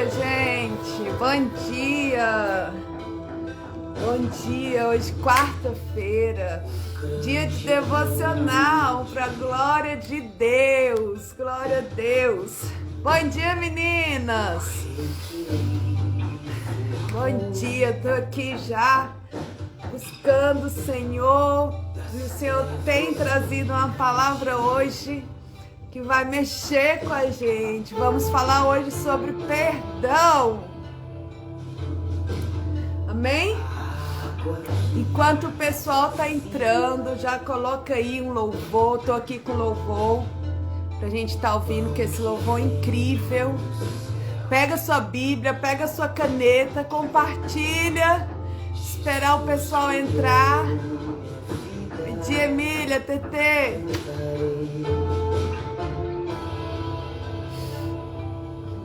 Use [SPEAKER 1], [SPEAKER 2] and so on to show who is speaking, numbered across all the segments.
[SPEAKER 1] dia, gente! Bom dia! Bom dia! Hoje, quarta-feira, dia de devocional para a glória de Deus! Glória a Deus! Bom dia, meninas! Bom dia! Tô aqui já buscando o Senhor. E o Senhor tem trazido uma palavra hoje que vai mexer com a gente. Vamos falar hoje sobre perdão. Amém? Enquanto o pessoal tá entrando, já coloca aí um louvor. Tô aqui com louvor pra gente tá ouvindo, que esse louvor é incrível. Pega sua Bíblia, pega sua caneta, compartilha. Esperar o pessoal entrar. Bom dia, Emília, Tetê.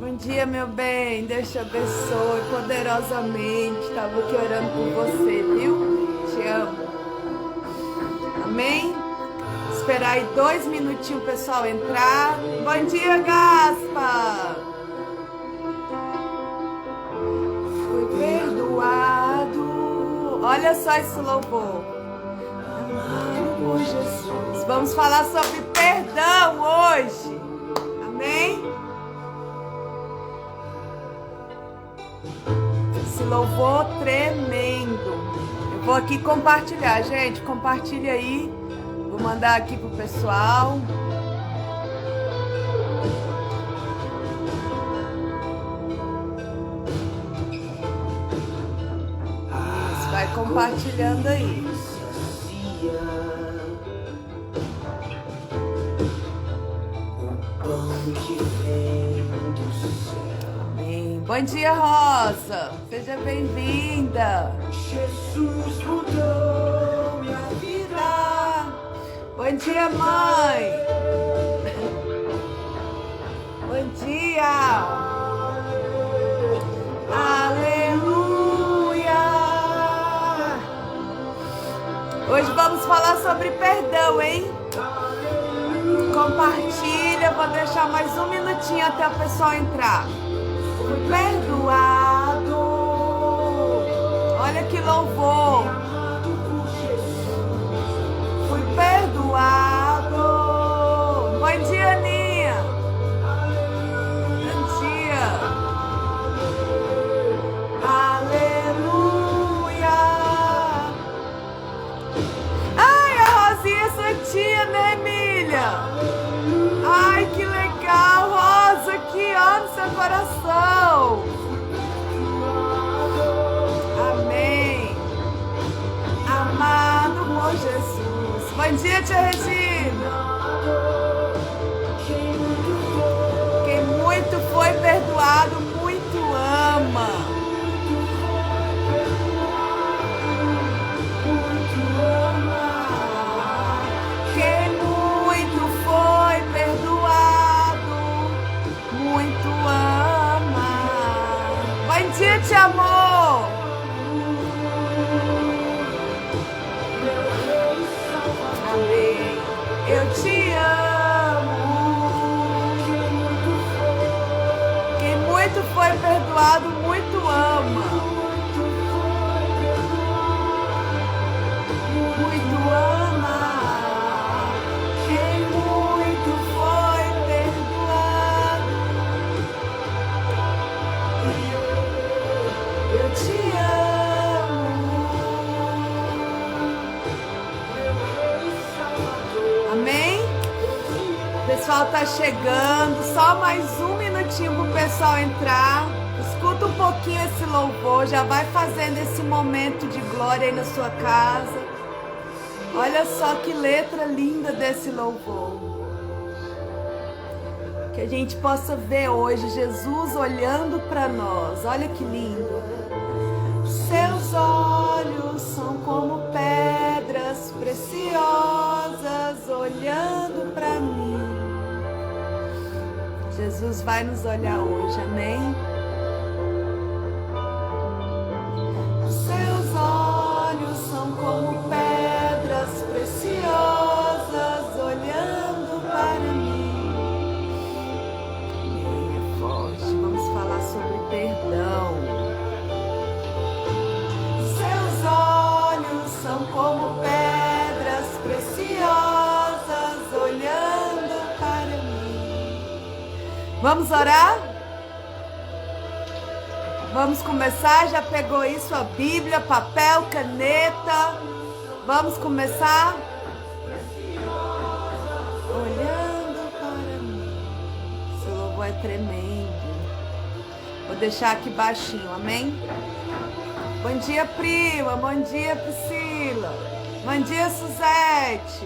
[SPEAKER 1] Bom dia, meu bem. Deus te abençoe poderosamente. Estava aqui orando por você, viu? Te amo. Amém? Esperar aí 2 minutinhos o pessoal entrar. Bom dia, Gaspa. Fui perdoado. Olha só esse louvor. Amado por Jesus. Vamos falar sobre perdão hoje. Amém? Esse louvor tremendo. Eu vou aqui compartilhar, gente. Compartilha aí. Vou mandar aqui pro pessoal. Isso, vai compartilhando aí. Bom dia, Rosa. Seja bem-vinda. Jesus mudou minha vida. Bom dia, mãe. Bom dia. Aleluia. Hoje vamos falar sobre perdão, hein? Compartilha. Vou deixar mais 1 minutinho até o pessoal entrar. Fui perdoado. Olha que louvor. Fui perdoado. Bom dia, Aninha. Bom dia. Aleluia. Ai, a Rosinha é sua tia, né, Emília? Ai, que legal, Rosa, que amo seu coração. Amém. Amado por Jesus. Bom dia, tia Regina. Quem muito foi perdoado, muito ama. Quem muito foi perdoado, muito ama. Bom dia, te amor. Amém. Eu te amo. Quem muito foi perdoado, muito ama. Muito ama. Quem muito foi perdoado. Eu te amo. Amém? O pessoal tá chegando. Só mais 1 minutinho pro pessoal entrar. Escuta um pouquinho esse louvor. Já vai fazendo esse momento de glória aí na sua casa. Olha só que letra linda desse louvor. Que a gente possa ver hoje Jesus olhando para nós. Olha que lindo. Seus olhos são como pedras preciosas olhando para mim. Jesus vai nos olhar hoje, amém? Seus olhos são como pedras preciosas olhando para mim. É forte. Vamos falar sobre Vamos orar? Vamos começar? Já pegou aí sua Bíblia, papel, caneta? Vamos começar? Olhando para mim. Esse louvor é tremendo. Vou deixar aqui baixinho, amém? Bom dia, prima. Bom dia, Priscila. Bom dia, Suzete.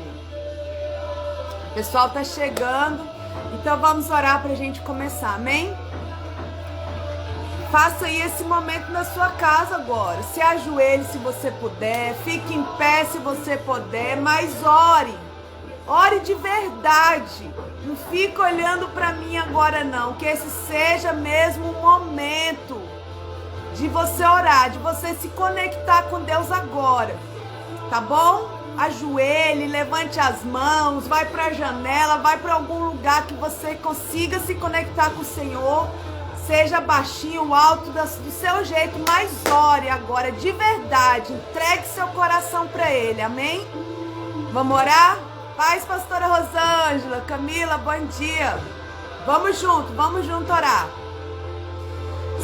[SPEAKER 1] O pessoal tá chegando. Então vamos orar pra gente começar, amém? Faça aí esse momento na sua casa agora. Se ajoelhe se você puder. Fique em pé se você puder. Mas ore. Ore de verdade. Não fique olhando para mim agora não. Que esse seja mesmo o momento de você orar. De você se conectar com Deus agora. Tá bom? Ajoelhe, levante as mãos. Vai para a janela. Vai para algum lugar que você consiga se conectar com o Senhor. Seja baixinho, alto, do seu jeito, mas ore agora de verdade. Entregue seu coração para Ele, amém? Vamos orar? Paz, pastora Rosângela, Camila, bom dia. Vamos junto orar.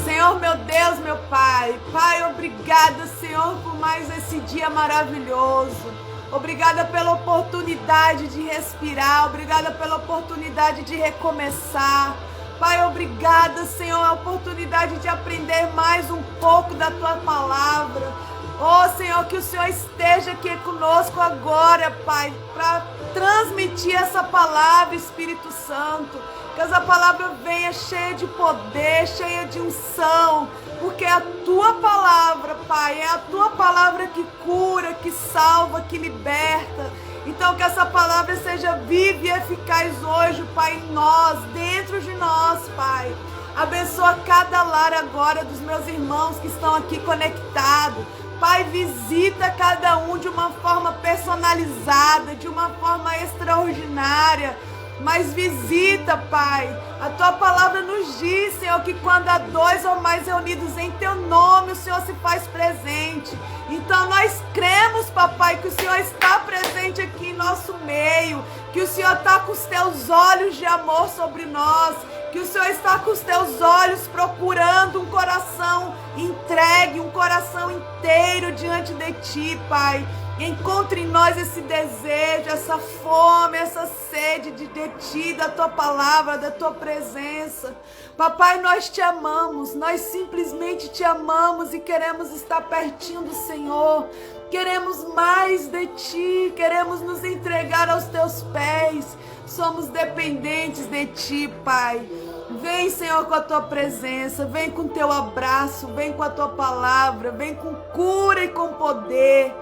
[SPEAKER 1] Senhor, meu Deus, meu Pai. Pai, obrigada, Senhor, por mais esse dia maravilhoso. Obrigada pela oportunidade de respirar. Obrigada pela oportunidade de recomeçar. Pai, obrigada, Senhor, a oportunidade de aprender mais um pouco da Tua Palavra. Oh, Senhor, que o Senhor esteja aqui conosco agora, Pai, para transmitir essa palavra, Espírito Santo. Que essa palavra venha cheia de poder, cheia de unção, porque é a Tua palavra, Pai, é a Tua palavra que cura, que salva, que liberta. Então que essa palavra seja viva e eficaz hoje, Pai, em nós, dentro de nós, Pai. Abençoa cada lar agora dos meus irmãos que estão aqui conectados. Pai, visita cada um de uma forma personalizada, de uma forma extraordinária. Mas visita, Pai. A Tua palavra nos diz, Senhor, que quando há 2 ou mais reunidos em Teu nome, o Senhor se faz presente. Então nós cremos, Papai, que o Senhor está presente aqui em nosso meio, que o Senhor está com os Teus olhos de amor sobre nós, que o Senhor está com os Teus olhos procurando um coração entregue, um coração inteiro diante de Ti, Pai. Encontre em nós esse desejo, essa fome, essa sede de Ti, da Tua palavra, da Tua presença. Papai, nós Te amamos, nós simplesmente Te amamos e queremos estar pertinho do Senhor. Queremos mais de Ti, queremos nos entregar aos Teus pés. Somos dependentes de Ti, Pai. Vem, Senhor, com a Tua presença, vem com o Teu abraço, vem com a Tua palavra, vem com cura e com poder.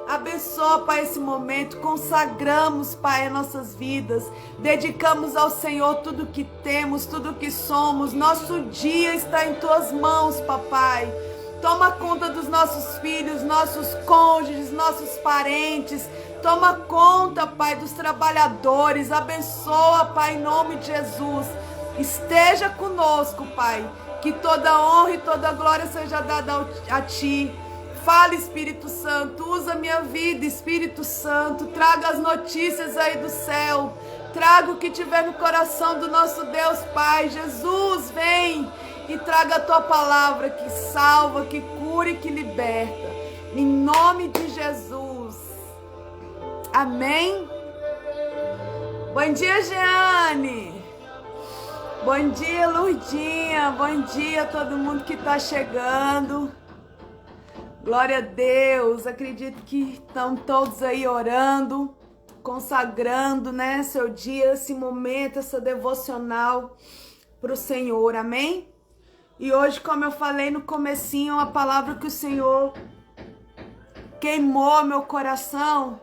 [SPEAKER 1] Abençoa, Pai, esse momento, consagramos, Pai, as nossas vidas, dedicamos ao Senhor tudo que temos, tudo que somos, nosso dia está em Tuas mãos, Papai. Toma conta dos nossos filhos, nossos cônjuges, nossos parentes, toma conta, Pai, dos trabalhadores, abençoa, Pai, em nome de Jesus, esteja conosco, Pai, que toda honra e toda glória seja dada a Ti. Fala, Espírito Santo, usa minha vida, Espírito Santo, traga as notícias aí do céu, traga o que tiver no coração do nosso Deus, Pai. Jesus, vem e traga a Tua palavra que salva, que cura e que liberta, em nome de Jesus, amém. Bom dia, Jeane, bom dia, Lourdinha, bom dia a todo mundo que está chegando. Glória a Deus, acredito que estão todos aí orando, consagrando, né, seu dia, esse momento, essa devocional para o Senhor, amém? E hoje, como eu falei no comecinho, a palavra que o Senhor queimou meu coração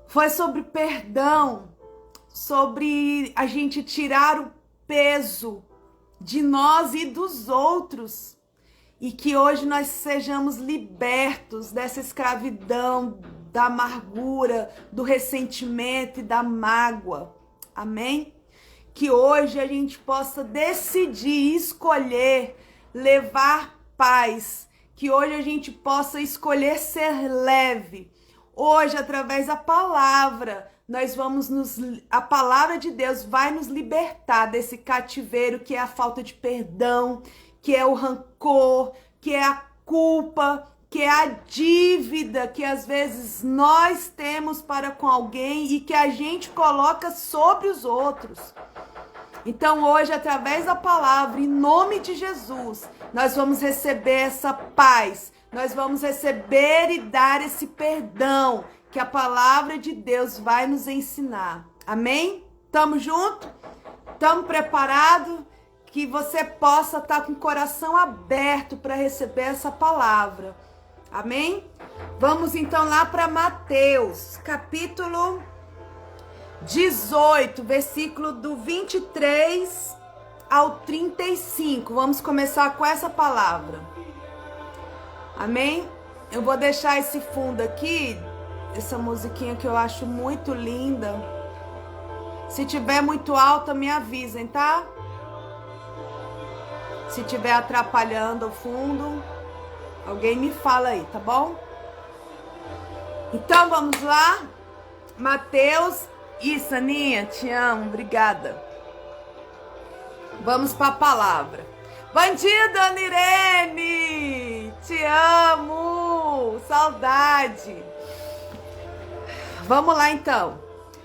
[SPEAKER 1] foi sobre perdão, sobre a gente tirar o peso de nós e dos outros. E que hoje nós sejamos libertos dessa escravidão, da amargura, do ressentimento e da mágoa. Amém? Que hoje a gente possa decidir, escolher, levar paz. Que hoje a gente possa escolher ser leve. Hoje, através da palavra, a palavra de Deus vai nos libertar desse cativeiro que é a falta de perdão, que é o rancor, que é a culpa, que é a dívida que às vezes nós temos para com alguém e que a gente coloca sobre os outros. Então hoje, através da palavra, em nome de Jesus, nós vamos receber essa paz, nós vamos receber e dar esse perdão que a palavra de Deus vai nos ensinar. Amém? Tamo junto? Tamo preparado? Que você possa estar com o coração aberto para receber essa palavra. Amém? Vamos então lá para Mateus, capítulo 18, versículo do 23 ao 35. Vamos começar com essa palavra. Amém? Eu vou deixar esse fundo aqui, essa musiquinha que eu acho muito linda. Se tiver muito alta, me avisem, tá? Se tiver atrapalhando o fundo, alguém me fala aí, tá bom? Então vamos lá. Mateus. Isso, Aninha, te amo, obrigada. Vamos para a palavra. Bandida Nirene, te amo, saudade. Vamos lá então.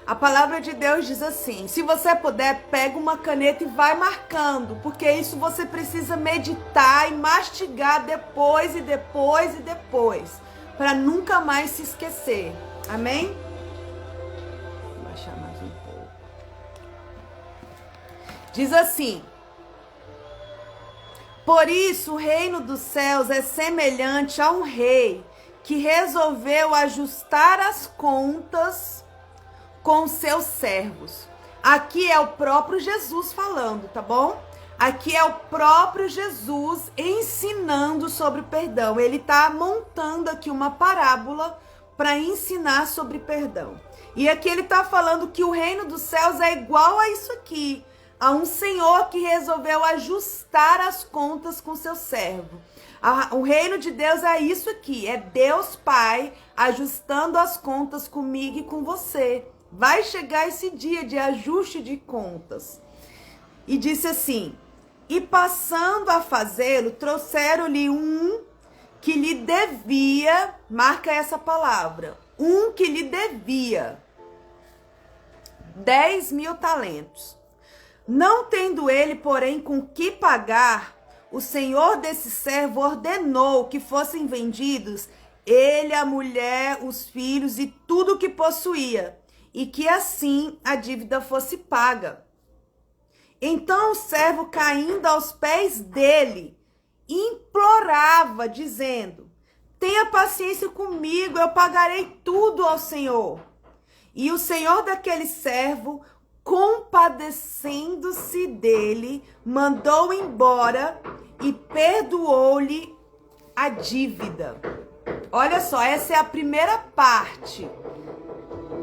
[SPEAKER 1] A palavra de Deus diz assim: se você puder, pega uma caneta e vai marcando, porque isso você precisa meditar e mastigar depois e depois e depois, para nunca mais se esquecer. Amém? Vou baixar mais um pouco. Diz assim: por isso o reino dos céus é semelhante a um rei que resolveu ajustar as contas com seus servos. Aqui é o próprio Jesus falando, tá bom? Aqui é o próprio Jesus ensinando sobre o perdão. Ele tá montando aqui uma parábola para ensinar sobre perdão. E aqui ele tá falando que o reino dos céus é igual a isso aqui, a um senhor que resolveu ajustar as contas com seu servo. O reino de Deus é isso aqui, é Deus Pai ajustando as contas comigo e com você. Vai chegar esse dia de ajuste de contas. E disse assim: e passando a fazê-lo, trouxeram-lhe um que lhe devia, marca essa palavra, um que lhe devia 10.000 talentos. Não tendo ele, porém, com que pagar, o senhor desse servo ordenou que fossem vendidos ele, a mulher, os filhos e tudo o que possuía, e que assim a dívida fosse paga. Então o servo, caindo aos pés dele, implorava, dizendo: tenha paciência comigo, eu pagarei tudo ao Senhor. E o senhor daquele servo, compadecendo-se dele, mandou embora e perdoou-lhe a dívida. Olha só, essa é a primeira parte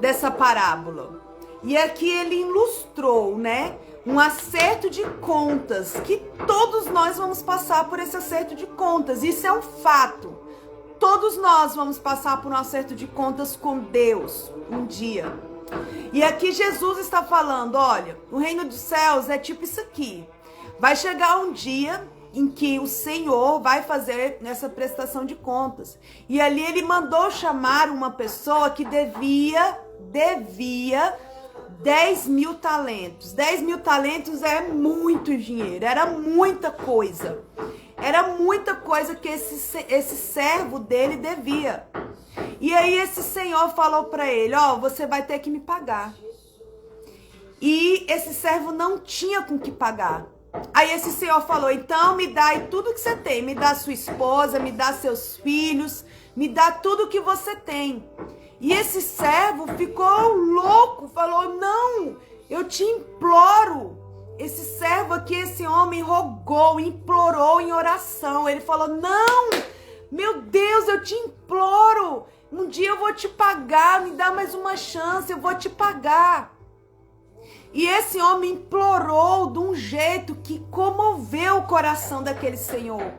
[SPEAKER 1] dessa parábola. E aqui ele ilustrou, né, um acerto de contas, que todos nós vamos passar por esse acerto de contas. Isso é um fato. Todos nós vamos passar por um acerto de contas com Deus um dia. E aqui Jesus está falando: olha, o reino dos céus é tipo isso aqui. Vai chegar um dia em que o Senhor vai fazer essa prestação de contas. E ali ele mandou chamar uma pessoa que devia 10.000 talentos. 10.000 talentos é muito dinheiro, era muita coisa. Era muita coisa que esse servo dele devia. E aí esse senhor falou para ele: ó, você vai ter que me pagar. E esse servo não tinha com que pagar. Aí esse senhor falou: então me dá aí tudo que você tem, me dá sua esposa, me dá seus filhos, me dá tudo que você tem. E esse servo ficou louco, falou: não, eu te imploro. Esse servo aqui, esse homem rogou, implorou em oração. Ele falou: não, meu Deus, eu te imploro, um dia eu vou te pagar, me dá mais uma chance, eu vou te pagar. E esse homem implorou de um jeito que comoveu o coração daquele senhor.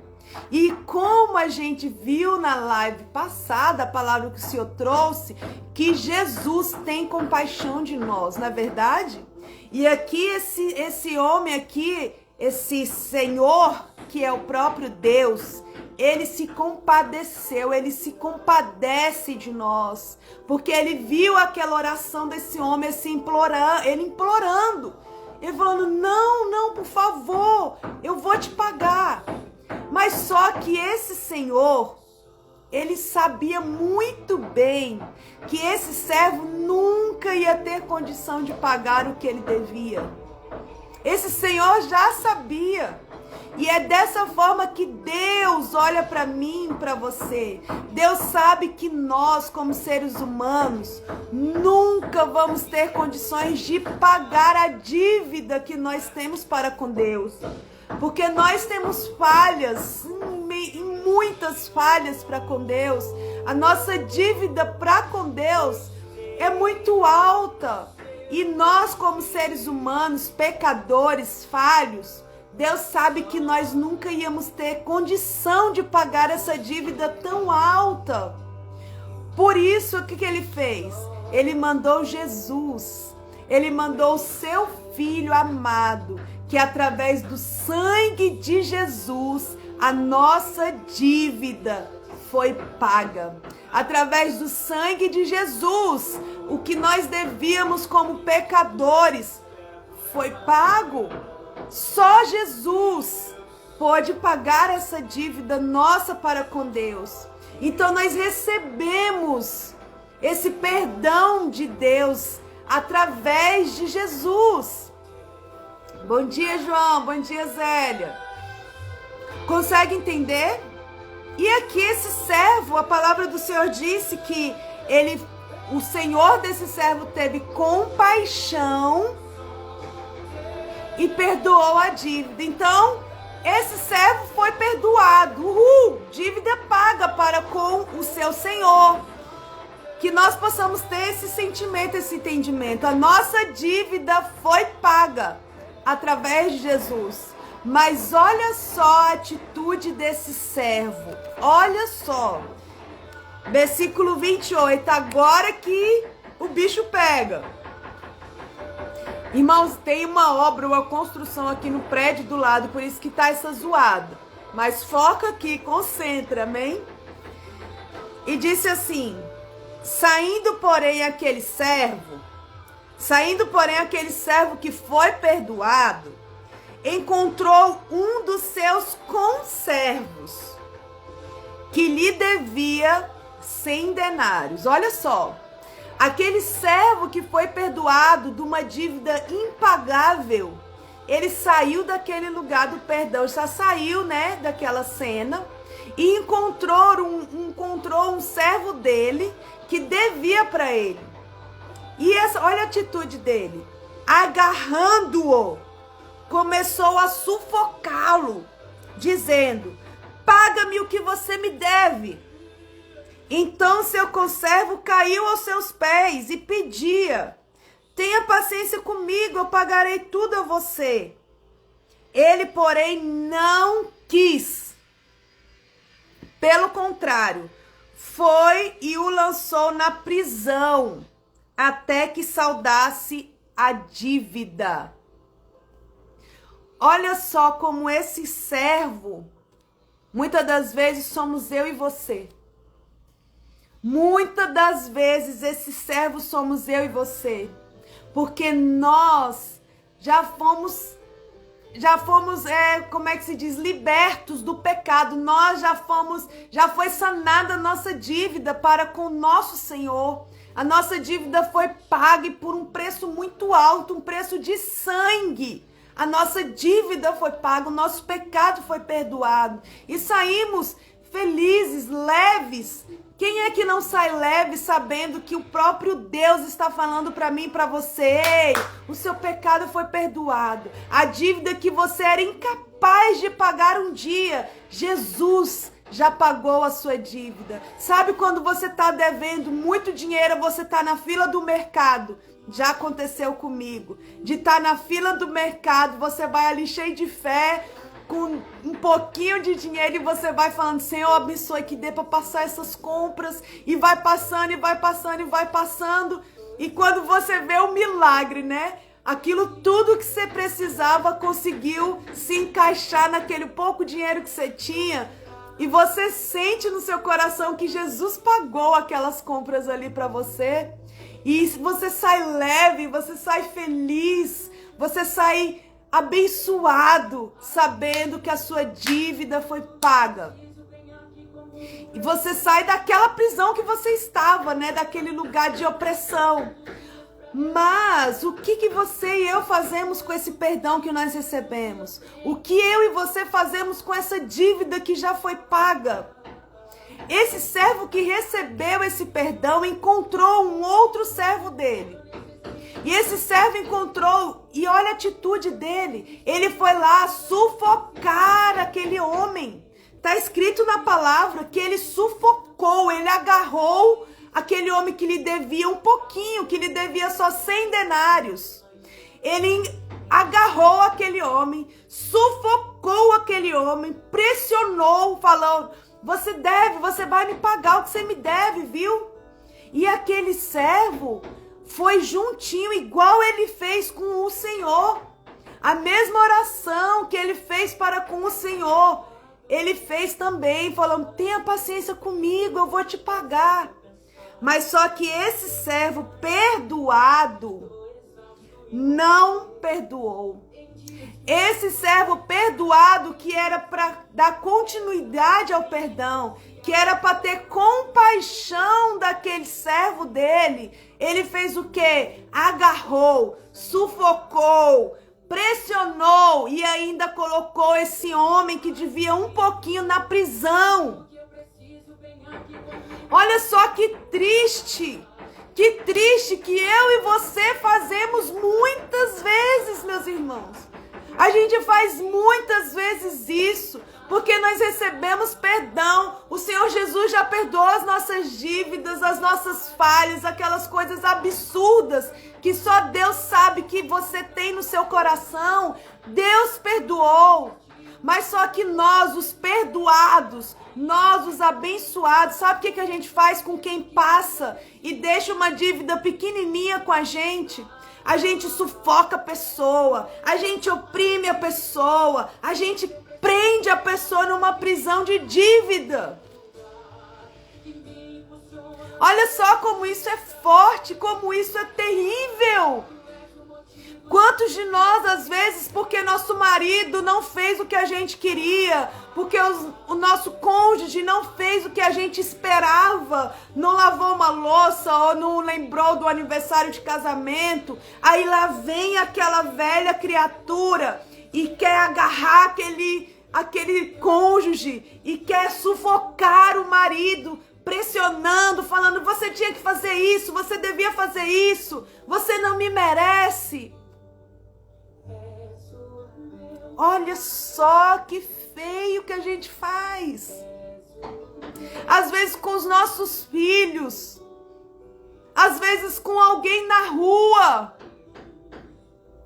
[SPEAKER 1] E como a gente viu na live passada, a palavra que o Senhor trouxe, que Jesus tem compaixão de nós, não é verdade? E aqui esse homem aqui, esse Senhor, que é o próprio Deus, ele se compadeceu, ele se compadece de nós, porque ele viu aquela oração desse homem assim, ele implorando, ele falando, não, por favor, eu vou te pagar. Mas só que esse Senhor, ele sabia muito bem que esse servo nunca ia ter condição de pagar o que ele devia. Esse Senhor já sabia. E é dessa forma que Deus olha para mim e para você. Deus sabe que nós, como seres humanos, nunca vamos ter condições de pagar a dívida que nós temos para com Deus. Porque nós temos falhas, muitas falhas para com Deus. A nossa dívida para com Deus é muito alta. E nós, como seres humanos, pecadores, falhos, Deus sabe que nós nunca íamos ter condição de pagar essa dívida tão alta. Por isso, o que ele fez? Ele mandou Jesus. Ele mandou o seu Filho amado, que através do sangue de Jesus, a nossa dívida foi paga. Através do sangue de Jesus, o que nós devíamos como pecadores foi pago. Só Jesus pôde pagar essa dívida nossa para com Deus. Então nós recebemos esse perdão de Deus através de Jesus. Bom dia, João. Bom dia, Zélia. Consegue entender? E aqui esse servo, a palavra do Senhor disse que o Senhor desse servo teve compaixão e perdoou a dívida. Então, esse servo foi perdoado. Dívida paga para com o seu Senhor. Que nós possamos ter esse sentimento, esse entendimento. A nossa dívida foi paga através de Jesus. Mas olha só a atitude desse servo. Olha só. Versículo 28. Agora que o bicho pega. Irmãos, tem uma obra, uma construção aqui no prédio do lado, por isso que tá essa zoada. Mas foca aqui, concentra, amém? E disse assim: Saindo, porém, aquele servo que foi perdoado, encontrou um dos seus conservos, que lhe devia 100 denários. Olha só. Aquele servo que foi perdoado de uma dívida impagável, ele saiu daquele lugar do perdão, já saiu, né, daquela cena, e encontrou um servo dele que devia para ele. E olha a atitude dele. Agarrando-o, começou a sufocá-lo, dizendo: paga-me o que você me deve. Então seu conservo caiu aos seus pés e pedia: tenha paciência comigo, eu pagarei tudo a você. Ele, porém, não quis. Pelo contrário, foi e o lançou na prisão, até que saldasse a dívida. Olha só como esse servo, muitas das vezes somos eu e você. Muitas das vezes esse servo somos eu e você. Porque nós já fomos, como é que se diz? Libertos do pecado. Nós já foi sanada a nossa dívida para com o nosso Senhor. A nossa dívida foi paga por um preço muito alto, um preço de sangue. A nossa dívida foi paga, o nosso pecado foi perdoado. E saímos felizes, leves. Quem é que não sai leve sabendo que o próprio Deus está falando para mim e para você? Ei, o seu pecado foi perdoado. A dívida que você era incapaz de pagar um dia, Jesus já pagou a sua dívida. Sabe quando você está devendo muito dinheiro, você está na fila do mercado? Já aconteceu comigo. De estar na fila do mercado, você vai ali cheio de fé, com um pouquinho de dinheiro e você vai falando, Senhor, abençoe que dê para passar essas compras, e vai passando, e vai passando, e vai passando, e quando você vê o milagre, né? Aquilo tudo que você precisava conseguiu se encaixar naquele pouco dinheiro que você tinha, e você sente no seu coração que Jesus pagou aquelas compras ali para você, e você sai leve, você sai feliz, você sai abençoado, sabendo que a sua dívida foi paga. E você sai daquela prisão que você estava, né? Daquele lugar de opressão. Mas o que você e eu fazemos com esse perdão que nós recebemos? O que eu e você fazemos com essa dívida que já foi paga? Esse servo que recebeu esse perdão encontrou um outro servo dele. E esse servo encontrou, e olha a atitude dele, ele foi lá sufocar aquele homem. Está escrito na palavra que ele sufocou, ele agarrou aquele homem que lhe devia um pouquinho, que lhe devia só 100 denários. Ele agarrou aquele homem, sufocou aquele homem, pressionou, falou, você deve, você vai me pagar o que você me deve, viu? E aquele servo foi juntinho, igual ele fez com o Senhor. A mesma oração que ele fez para com o Senhor, ele fez também, falando, tenha paciência comigo, eu vou te pagar. Mas só que esse servo perdoado não perdoou. Esse servo perdoado, que era para dar continuidade ao perdão, que era para ter compaixão daquele servo dele, ele fez o quê? Agarrou, sufocou, pressionou e ainda colocou esse homem que devia um pouquinho na prisão. Olha só que triste que eu e você fazemos muitas vezes, meus irmãos. A gente faz muitas vezes isso, porque nós recebemos perdão. O Senhor Jesus já perdoou as nossas dívidas, as nossas falhas, aquelas coisas absurdas que só Deus sabe que você tem no seu coração. Deus perdoou. Mas só que nós, os perdoados, nós, os abençoados, sabe o que a gente faz com quem passa e deixa uma dívida pequenininha com a gente? A gente sufoca a pessoa, a gente oprime a pessoa, a gente prende a pessoa numa prisão de dívida. Olha só como isso é forte, como isso é terrível. Quantos de nós, às vezes, porque nosso marido não fez o que a gente queria, porque o nosso cônjuge não fez o que a gente esperava, não lavou uma louça ou não lembrou do aniversário de casamento, aí lá vem aquela velha criatura e quer agarrar aquele cônjuge e quer sufocar o marido, pressionando, falando, você tinha que fazer isso, você devia fazer isso, você não me merece. Olha só que feio que a gente faz. Às vezes com os nossos filhos. Às vezes com alguém na rua.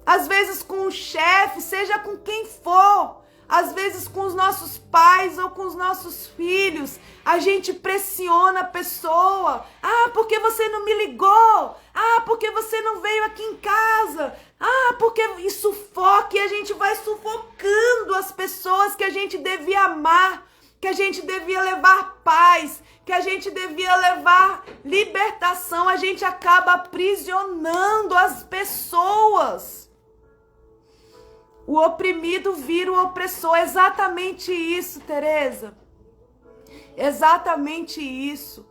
[SPEAKER 1] Às vezes com o chefe, seja com quem for. Às vezes com os nossos pais ou com os nossos filhos. A gente pressiona a pessoa. Ah, porque você não me ligou? Ah, porque você não veio aqui em casa? Ah, porque e sufoca, e a gente vai sufocando as pessoas que a gente devia amar, que a gente devia levar paz, que a gente devia levar libertação. A gente acaba aprisionando as pessoas. O oprimido vira o opressor. Exatamente isso, Tereza. Exatamente isso.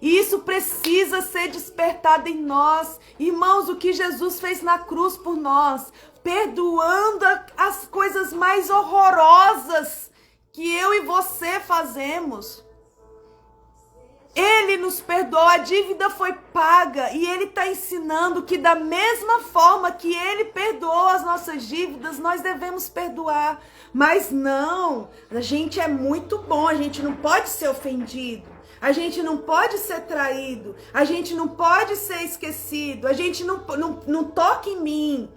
[SPEAKER 1] E isso precisa ser despertado em nós. Irmãos, o que Jesus fez na cruz por nós, perdoando as coisas mais horrorosas que eu e você fazemos. Ele nos perdoou, a dívida foi paga e Ele está ensinando que da mesma forma que Ele perdoou as nossas dívidas, nós devemos perdoar. Mas não, a gente é muito bom, a gente não pode ser ofendido, a gente não pode ser traído, a gente não pode ser esquecido, a gente não toca em mim.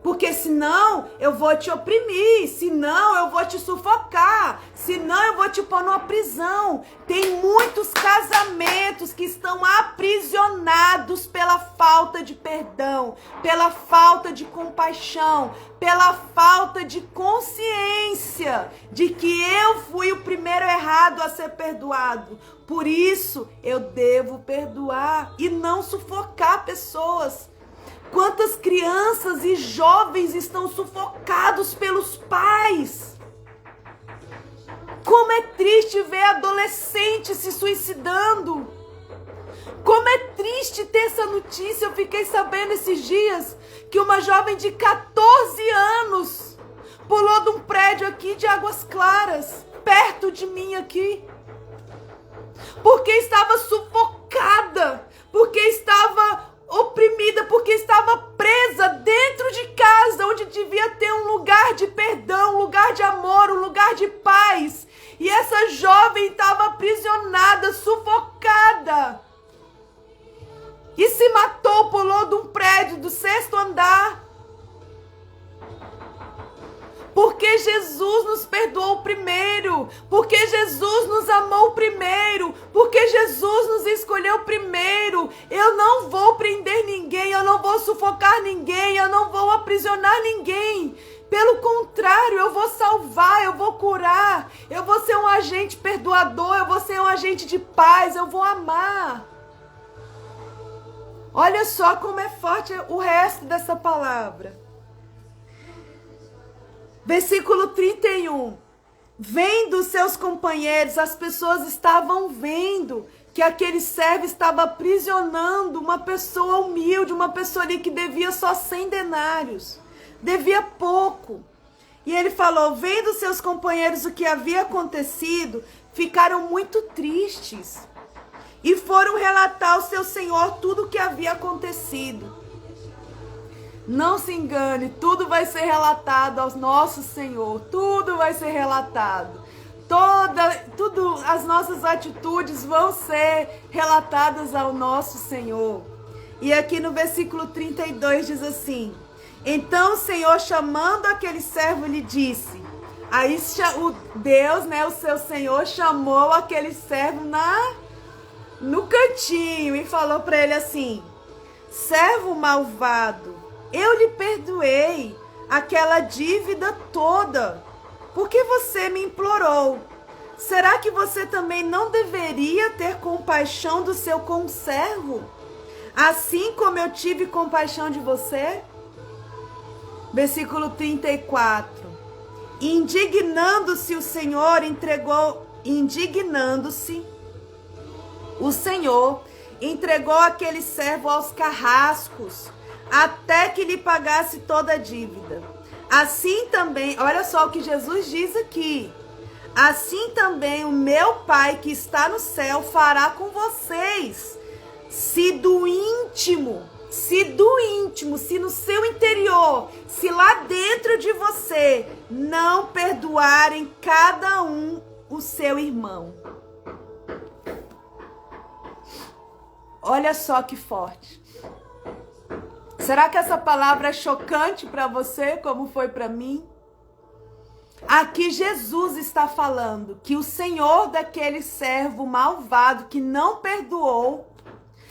[SPEAKER 1] Porque senão eu vou te oprimir, senão eu vou te sufocar, senão eu vou te pôr numa prisão. Tem muitos casamentos que estão aprisionados pela falta de perdão, pela falta de compaixão, pela falta de consciência de que eu fui o primeiro errado a ser perdoado. Por isso eu devo perdoar e não sufocar pessoas. Quantas crianças e jovens estão sufocados pelos pais? Como é triste ver adolescentes se suicidando. Como é triste ter essa notícia. Eu fiquei sabendo esses dias que uma jovem de 14 anos pulou de um prédio aqui de Águas Claras, perto de mim aqui, porque estava sufocada, porque estava oprimida, porque estava presa dentro de casa, onde devia ter um lugar de perdão, um lugar de amor, um lugar de paz. E essa jovem estava aprisionada, sufocada. E se matou, pulou de um prédio do 6º andar. Porque Jesus nos perdoou primeiro, porque Jesus nos amou primeiro, porque Jesus nos escolheu primeiro. Eu não vou prender ninguém, eu não vou sufocar ninguém, eu não vou aprisionar ninguém. Pelo contrário, eu vou salvar, eu vou curar, eu vou ser um agente perdoador, eu vou ser um agente de paz, eu vou amar. Olha só como é forte o resto dessa palavra. Versículo 31. Vendo seus companheiros, as pessoas estavam vendo que aquele servo estava aprisionando uma pessoa humilde, uma pessoa ali que devia só 100 denários, devia pouco. E ele falou, vendo seus companheiros o que havia acontecido, ficaram muito tristes e foram relatar ao seu senhor tudo o que havia acontecido. Não se engane, tudo vai ser relatado ao nosso Senhor, tudo vai ser relatado. Tudo, as nossas atitudes vão ser relatadas ao nosso Senhor. E aqui no versículo 32 diz assim, então o Senhor chamando aquele servo lhe disse, aí o Deus, né, o seu Senhor chamou aquele servo no cantinho e falou para ele assim, servo malvado, eu lhe perdoei aquela dívida toda, porque você me implorou. Será que você também não deveria ter compaixão do seu conservo, assim como eu tive compaixão de você? Versículo 34. Indignando-se o Senhor, entregou aquele servo aos carrascos, até que lhe pagasse toda a dívida. Assim também, olha só o que Jesus diz aqui. Assim também o meu Pai que está no céu fará com vocês, se do íntimo, se no seu interior, se lá dentro de você não perdoarem cada um o seu irmão. Olha só que forte. Será que essa palavra é chocante para você, como foi para mim? Aqui Jesus está falando que o Senhor daquele servo malvado que não perdoou,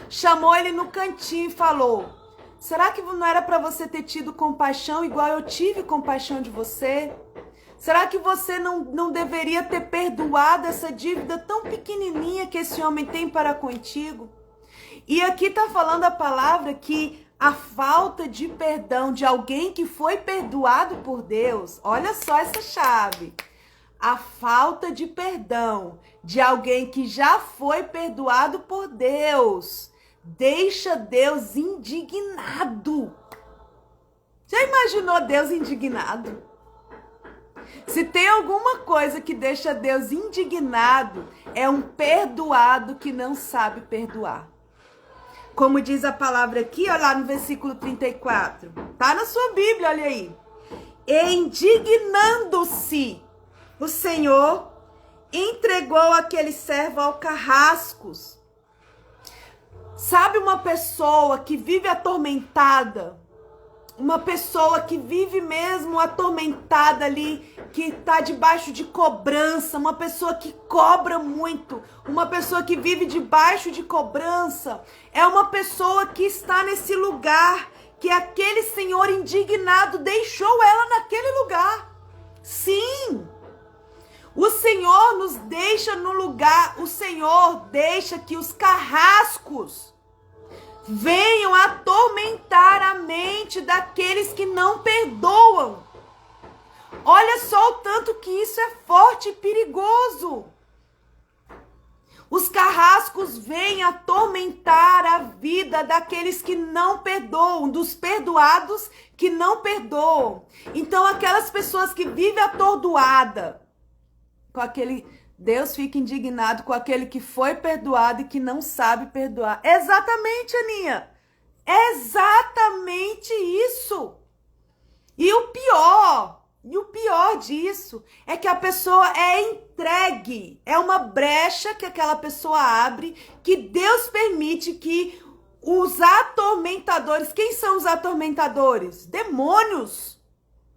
[SPEAKER 1] chamou ele no cantinho e falou, será que não era para você ter tido compaixão igual eu tive compaixão de você? Será que você não deveria ter perdoado essa dívida tão pequenininha que esse homem tem para contigo? E aqui está falando a palavra que a falta de perdão de alguém que foi perdoado por Deus, olha só essa chave. A falta de perdão de alguém que já foi perdoado por Deus deixa Deus indignado. Já imaginou Deus indignado? Se tem alguma coisa que deixa Deus indignado, é um perdoado que não sabe perdoar. Como diz a palavra aqui, olha lá no versículo 34. Tá na sua Bíblia, olha aí. E indignando-se, o Senhor entregou aquele servo ao carrascos. Sabe uma pessoa que vive atormentada? uma pessoa que vive mesmo atormentada ali, que está debaixo de cobrança, uma pessoa que cobra muito, uma pessoa que vive debaixo de cobrança, é uma pessoa que está nesse lugar que aquele senhor indignado deixou ela naquele lugar. Sim, o Senhor nos deixa no lugar, o Senhor deixa que os carrascos venham atormentar a mente daqueles que não perdoam. Olha só o tanto que isso é forte e perigoso. Os carrascos vêm atormentar a vida daqueles que não perdoam, dos perdoados que não perdoam. Então aquelas pessoas que vivem atordoada, com aquele, Deus fica indignado com aquele que foi perdoado e que não sabe perdoar. Exatamente, Aninha. Exatamente isso. E o pior disso é que a pessoa é entregue. É uma brecha que aquela pessoa abre, que Deus permite que os atormentadores... Quem são os atormentadores? Demônios.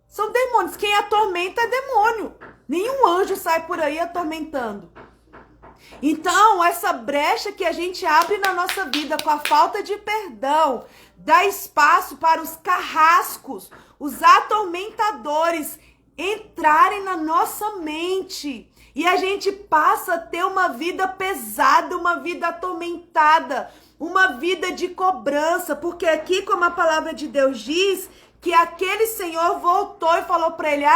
[SPEAKER 1] São demônios. Quem atormenta é demônio. Nenhum anjo sai por aí atormentando. Então, essa brecha que a gente abre na nossa vida com a falta de perdão, dá espaço para os carrascos, os atormentadores entrarem na nossa mente. E a gente passa a ter uma vida pesada, uma vida atormentada, uma vida de cobrança. Porque aqui, como a palavra de Deus diz, que aquele senhor voltou e falou para ele,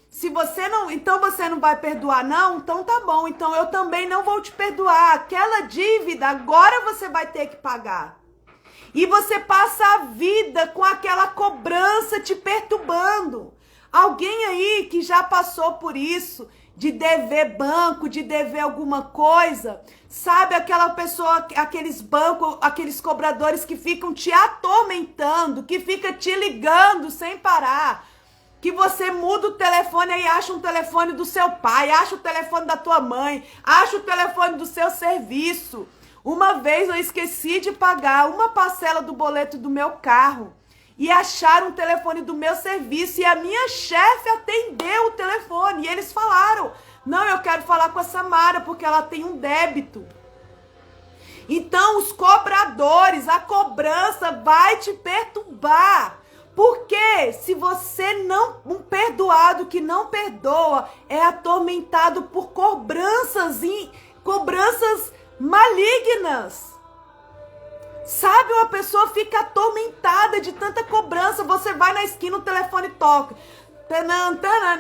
[SPEAKER 1] se você não, então você não vai perdoar não? Então tá bom, então eu também não vou te perdoar. Aquela dívida agora você vai ter que pagar. E você passa a vida com aquela cobrança te perturbando. Alguém aí que já passou por isso, de dever banco, de dever alguma coisa, sabe aquela pessoa, aqueles bancos, aqueles cobradores que ficam te atormentando, que fica te ligando sem parar, que você muda o telefone e acha um telefone do seu pai, acha o telefone da tua mãe, acha o telefone do seu serviço. Uma vez eu esqueci de pagar uma parcela do boleto do meu carro e acharam o telefone do meu serviço e a minha chefe atendeu o telefone e eles falaram, não, eu quero falar com a Samara porque ela tem um débito. Então os cobradores, a cobrança vai te perturbar. Porque se você não, um perdoado que não perdoa, é atormentado por cobranças malignas. Sabe, uma pessoa fica atormentada de tanta cobrança. Você vai na esquina, o telefone toca.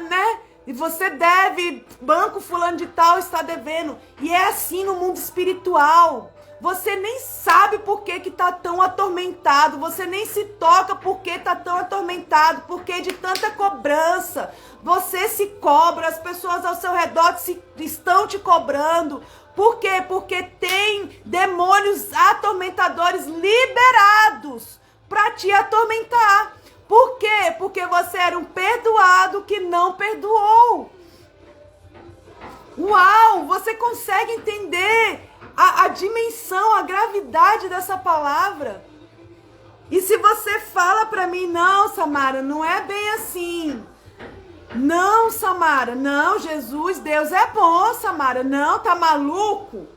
[SPEAKER 1] Né? E você deve, banco fulano de tal está devendo. E é assim no mundo espiritual. Você nem sabe por que tá tão atormentado. Você nem se toca por que tá tão atormentado. Porque de tanta cobrança. Você se cobra, as pessoas ao seu redor estão te cobrando. Por quê? Porque tem demônios atormentadores liberados para te atormentar. Por quê? Porque você era um perdoado que não perdoou. Uau! Você consegue entender a dimensão, a gravidade dessa palavra? E se você fala para mim, não, Samara, não é bem assim. Não, Samara, não, Jesus, Deus é bom, Samara. Não, tá maluco?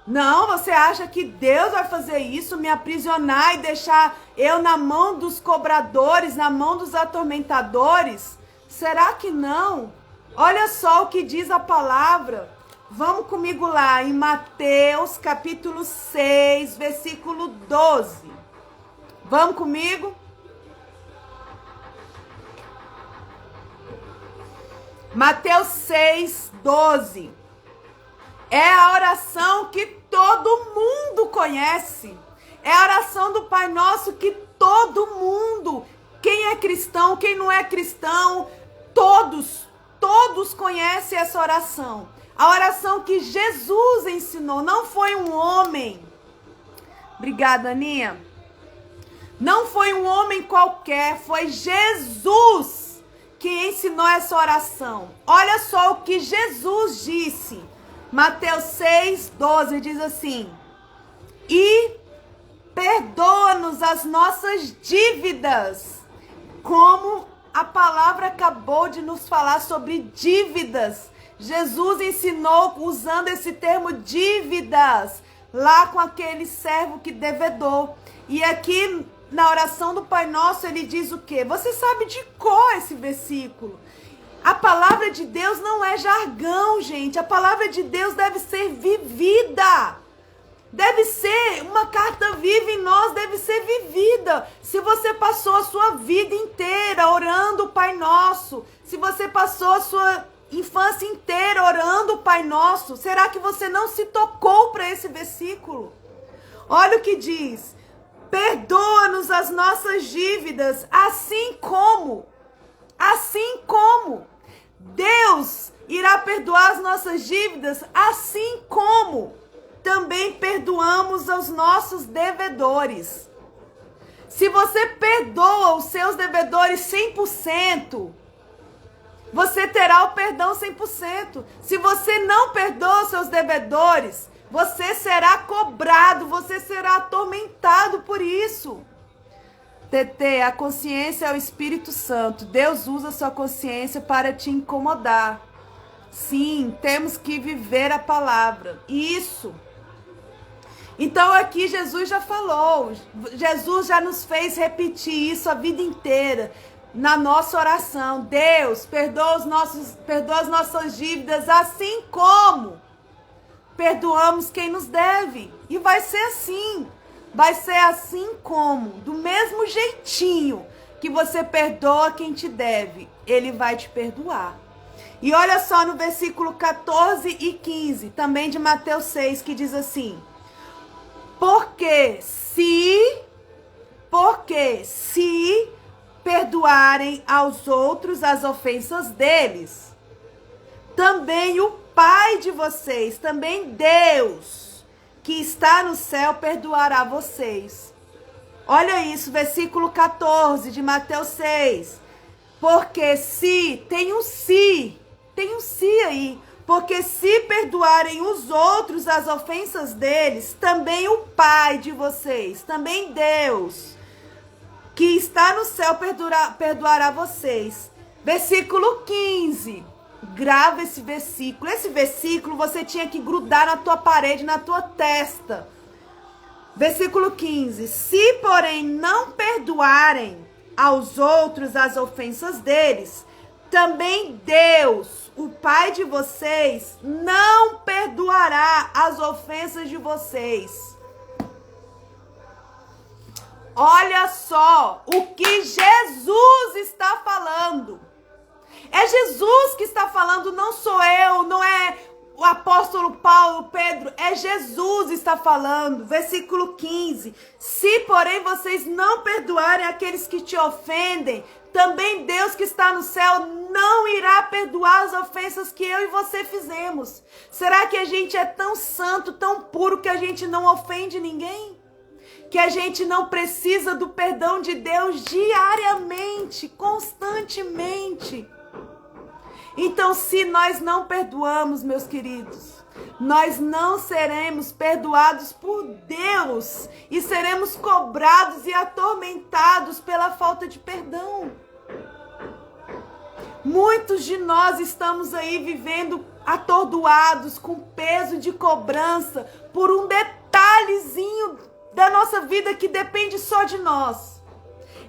[SPEAKER 1] Não, você acha que Deus vai fazer isso, me aprisionar e deixar eu na mão dos cobradores, na mão dos atormentadores? Será que não? Olha só o que diz a palavra. Vamos comigo lá em Mateus capítulo 6, versículo 12. Vamos comigo? Mateus 6, 12. É a oração que todo mundo conhece. É a oração do Pai Nosso que todo mundo, quem é cristão, quem não é cristão, todos conhecem essa oração. A oração que Jesus ensinou, não foi um homem. Obrigada, Aninha. Não foi um homem qualquer, foi Jesus que ensinou essa oração. Olha só o que Jesus disse. Mateus 6, 12 diz assim: e perdoa-nos as nossas dívidas, como a palavra acabou de nos falar sobre dívidas. Jesus ensinou usando esse termo dívidas, lá com aquele servo que devedor. E aqui na oração do Pai Nosso ele diz o quê? Você sabe de cor esse versículo. A palavra de Deus não é jargão, gente. A palavra de Deus deve ser vivida. Deve ser uma carta viva em nós, deve ser vivida. Se você passou a sua vida inteira orando o Pai Nosso, se você passou a sua infância inteira orando o Pai Nosso, será que você não se tocou para esse versículo? Olha o que diz: perdoa-nos as nossas dívidas, assim como Deus irá perdoar as nossas dívidas, assim como também perdoamos aos nossos devedores. Se você perdoa os seus devedores 100%, você terá o perdão 100%. Se você não perdoa os seus devedores, você será cobrado, você será atormentado por isso. TT, a consciência é o Espírito Santo. Deus usa a sua consciência para te incomodar. Sim, temos que viver a palavra. Isso. Então aqui Jesus já falou. Jesus já nos fez repetir isso a vida inteira na nossa oração. Deus, perdoa as nossas dívidas, assim como perdoamos quem nos deve. E vai ser assim. Vai ser assim como, do mesmo jeitinho que você perdoa quem te deve, ele vai te perdoar. E olha só no versículo 14 e 15, também de Mateus 6, que diz assim: Porque se perdoarem aos outros as ofensas deles, também o Pai de vocês, também Deus, que está no céu, perdoará vocês. Olha isso, versículo 14 de Mateus 6. Porque se, tem um si aí. Porque se perdoarem os outros as ofensas deles, também o Pai de vocês, também Deus, que está no céu, perdoará vocês. Versículo 15. Grava esse versículo. Esse versículo você tinha que grudar na tua parede, na tua testa. Versículo 15. Se, porém, não perdoarem aos outros as ofensas deles, também Deus, o Pai de vocês, não perdoará as ofensas de vocês. Olha só o que Jesus está falando. É Jesus que está falando, não sou eu, não é o apóstolo Paulo, Pedro, é Jesus que está falando. Versículo 15. Se, porém, vocês não perdoarem aqueles que te ofendem, também Deus que está no céu não irá perdoar as ofensas que eu e você fizemos. Será que a gente é tão santo, tão puro, que a gente não ofende ninguém? Que a gente não precisa do perdão de Deus diariamente, constantemente? Então, se nós não perdoamos, meus queridos, nós não seremos perdoados por Deus e seremos cobrados e atormentados pela falta de perdão. Muitos de nós estamos aí vivendo atordoados, com peso de cobrança por um detalhezinho da nossa vida que depende só de nós.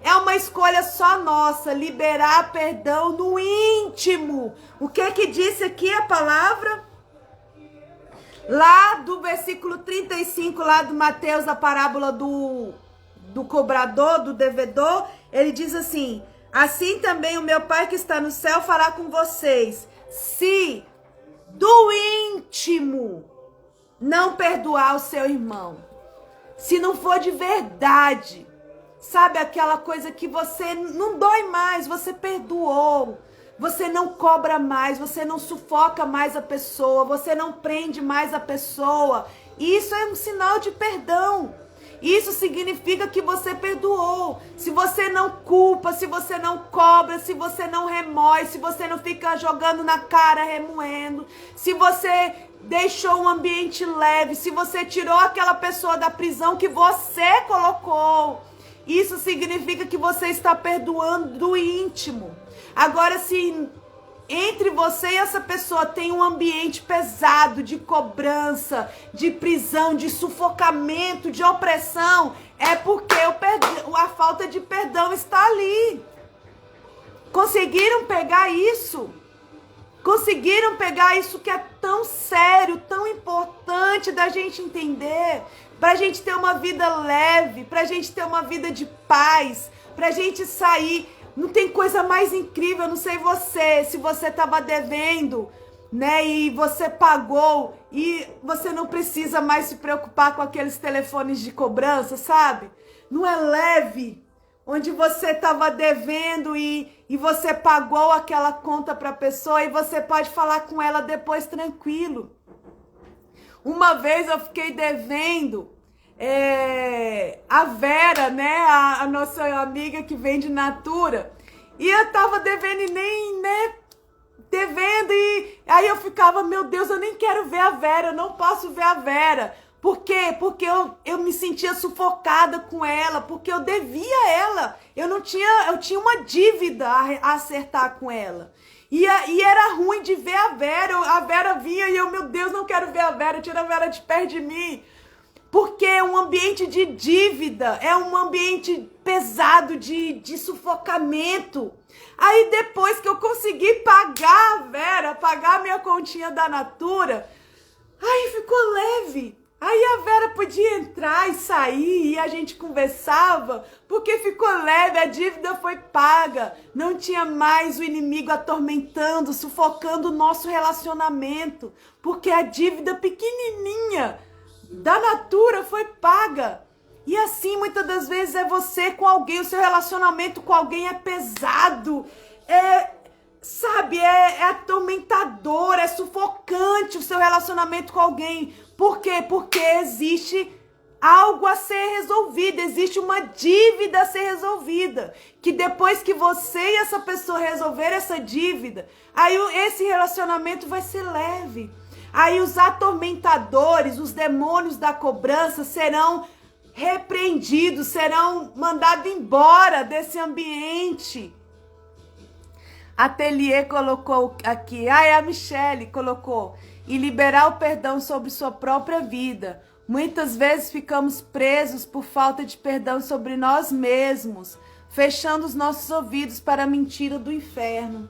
[SPEAKER 1] É uma escolha só nossa, liberar perdão no íntimo. O que disse aqui a palavra? Lá do versículo 35, lá do Mateus, a parábola do cobrador, do devedor, ele diz assim: assim também o meu Pai que está no céu fará com vocês, se do íntimo não perdoar o seu irmão. Se não for de verdade. Sabe aquela coisa que você não dói mais, você perdoou. Você não cobra mais, você não sufoca mais a pessoa, você não prende mais a pessoa. Isso é um sinal de perdão. Isso significa que você perdoou. Se você não culpa, se você não cobra, se você não remói, se você não fica jogando na cara, remoendo, se você deixou um ambiente leve, se você tirou aquela pessoa da prisão que você colocou. Isso significa que você está perdoando do íntimo. Agora, se entre você e essa pessoa tem um ambiente pesado de cobrança, de prisão, de sufocamento, de opressão, é porque a falta de perdão está ali. Conseguiram pegar isso? Conseguiram pegar isso que é tão sério, tão importante da gente entender? Pra gente ter uma vida leve, pra gente ter uma vida de paz, pra gente sair. Não tem coisa mais incrível, não sei você, se você estava devendo, né, e você pagou e você não precisa mais se preocupar com aqueles telefones de cobrança, sabe? Não é leve, onde você estava devendo e você pagou aquela conta para a pessoa e você pode falar com ela depois tranquilo. Uma vez eu fiquei devendo a Vera, né, a nossa amiga que vende Natura, e eu tava devendo e nem, né, devendo, e aí eu ficava, meu Deus, eu nem quero ver a Vera, eu não posso ver a Vera. Por quê? Porque eu me sentia sufocada com ela, porque eu devia ela, eu tinha uma dívida a acertar com ela. E era ruim de ver a Vera vinha e eu, meu Deus, não quero ver a Vera, tira a Vera de perto de mim. Porque um ambiente de dívida é um ambiente pesado de sufocamento. Aí depois que eu consegui pagar a Vera, pagar a minha continha da Natura, aí ficou leve. Aí a Vera podia entrar e sair e a gente conversava, porque ficou leve, a dívida foi paga. Não tinha mais o inimigo atormentando, sufocando o nosso relacionamento, porque a dívida pequenininha da Natura foi paga. E assim, muitas das vezes é você com alguém, o seu relacionamento com alguém é pesado, sabe, é atormentador, é sufocante o seu relacionamento com alguém. Por quê? Porque existe algo a ser resolvido, existe uma dívida a ser resolvida, que depois que você e essa pessoa resolver essa dívida, aí esse relacionamento vai ser leve. Aí os atormentadores, os demônios da cobrança serão repreendidos, serão mandados embora desse ambiente. Atelier colocou aqui, a Michele colocou, e liberar o perdão sobre sua própria vida. Muitas vezes ficamos presos por falta de perdão sobre nós mesmos, fechando os nossos ouvidos para a mentira do inferno.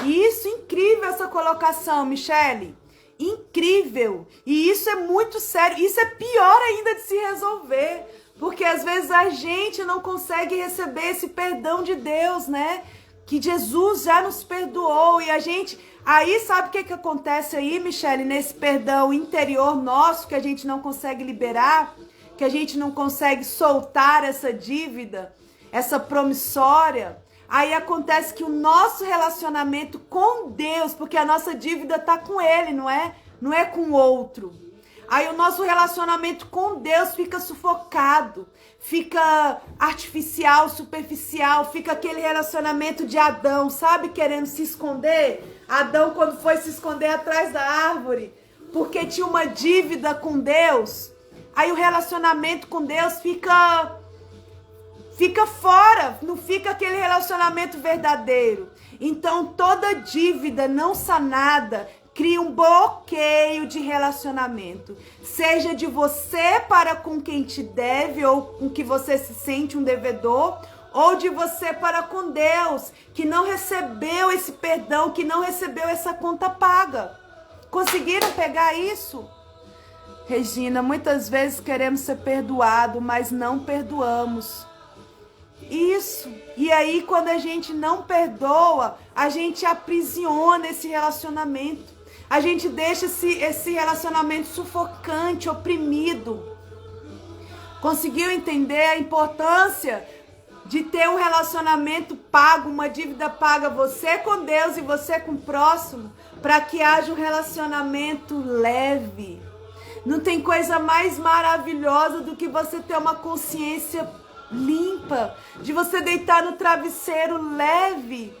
[SPEAKER 1] E isso, incrível essa colocação, Michele. Incrível. E isso é muito sério. Isso é pior ainda de se resolver. Porque às vezes a gente não consegue receber esse perdão de Deus, né? Que Jesus já nos perdoou. E a gente... Aí sabe o que acontece aí, Michele? Nesse perdão interior nosso que a gente não consegue liberar, que a gente não consegue soltar essa dívida, essa promissória. Aí acontece que o nosso relacionamento com Deus, porque a nossa dívida está com Ele, não é? Não é com o outro. Aí o nosso relacionamento com Deus fica sufocado, fica artificial, superficial, fica aquele relacionamento de Adão, sabe? Querendo se esconder. Adão, quando foi se esconder atrás da árvore, porque tinha uma dívida com Deus, aí o relacionamento com Deus fica fora, não fica aquele relacionamento verdadeiro. Então toda dívida não sanada cria um bloqueio de relacionamento, seja de você para com quem te deve ou com que você se sente um devedor, ou de você para com Deus, que não recebeu esse perdão, que não recebeu essa conta paga. Conseguiram pegar isso? Regina, muitas vezes queremos ser perdoados, mas não perdoamos. Isso. E aí, quando a gente não perdoa, a gente aprisiona esse relacionamento. A gente deixa esse relacionamento sufocante, oprimido. Conseguiu entender a importância de ter um relacionamento pago, uma dívida paga, você com Deus e você com o próximo, para que haja um relacionamento leve. Não tem coisa mais maravilhosa do que você ter uma consciência limpa, de você deitar no travesseiro leve.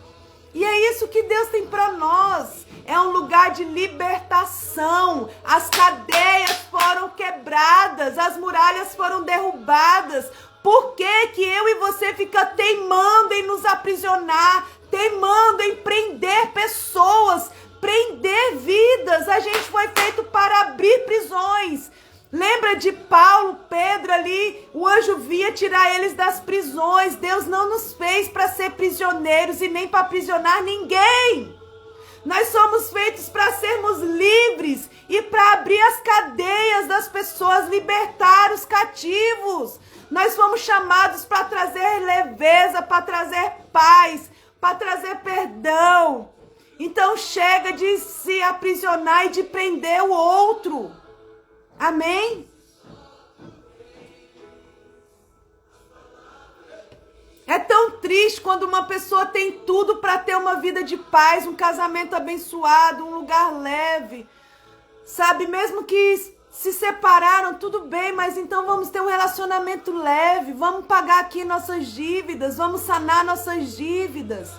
[SPEAKER 1] E é isso que Deus tem para nós. É um lugar de libertação. As cadeias foram quebradas, as muralhas foram derrubadas, Por que que eu e você fica teimando em nos aprisionar, teimando em prender pessoas, prender vidas? A gente foi feito para abrir prisões. Lembra de Paulo, Pedro ali? O anjo via tirar eles das prisões. Deus não nos fez para ser prisioneiros e nem para aprisionar ninguém. Nós somos feitos para sermos livres e para abrir as cadeias das pessoas, libertar os cativos. Nós fomos chamados para trazer leveza, para trazer paz, para trazer perdão. Então chega de se aprisionar e de prender o outro. Amém? É tão triste quando uma pessoa tem tudo para ter uma vida de paz, um casamento abençoado, um lugar leve. Sabe, mesmo que se separaram, tudo bem, mas então vamos ter um relacionamento leve, vamos pagar aqui nossas dívidas, vamos sanar nossas dívidas.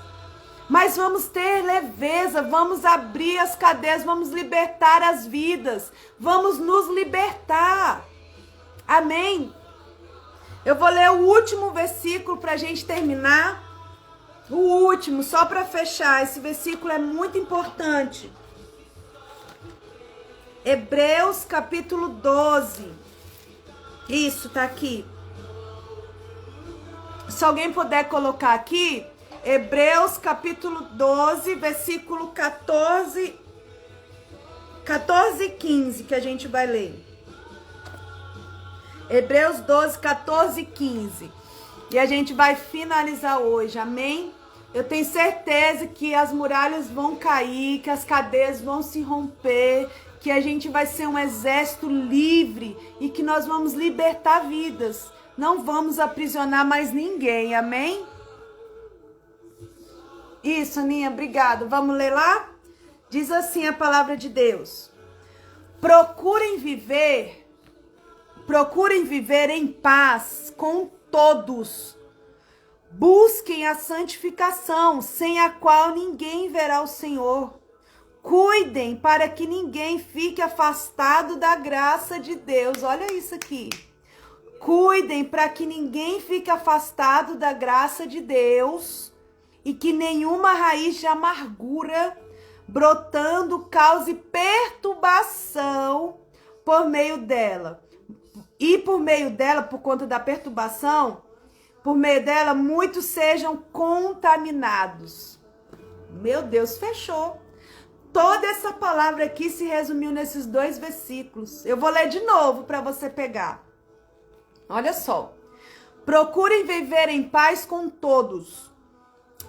[SPEAKER 1] Mas vamos ter leveza, vamos abrir as cadeias, vamos libertar as vidas, vamos nos libertar. Amém? Eu vou ler o último versículo para a gente terminar. O último, só para fechar. Esse versículo é muito importante. Hebreus capítulo 12. Isso, tá aqui. Se alguém puder colocar aqui, Hebreus capítulo 12, versículo 14 e 15, que a gente vai ler. Hebreus 12, 14 e 15. E a gente vai finalizar hoje, amém? Eu tenho certeza que as muralhas vão cair, que as cadeias vão se romper, que a gente vai ser um exército livre e que nós vamos libertar vidas. Não vamos aprisionar mais ninguém, amém? Isso, Aninha, obrigado. Vamos ler lá? Diz assim a palavra de Deus. Procurem viver em paz com todos. Busquem a santificação, sem a qual ninguém verá o Senhor. Cuidem para que ninguém fique afastado da graça de Deus. Olha isso aqui. Cuidem para que ninguém fique afastado da graça de Deus e que nenhuma raiz de amargura brotando cause perturbação por meio dela. E por meio dela, por conta da perturbação, por meio dela, muitos sejam contaminados. Meu Deus, fechou. Toda essa palavra aqui se resumiu nesses 2 versículos. Eu vou ler de novo para você pegar. Olha só. Procurem viver em paz com todos.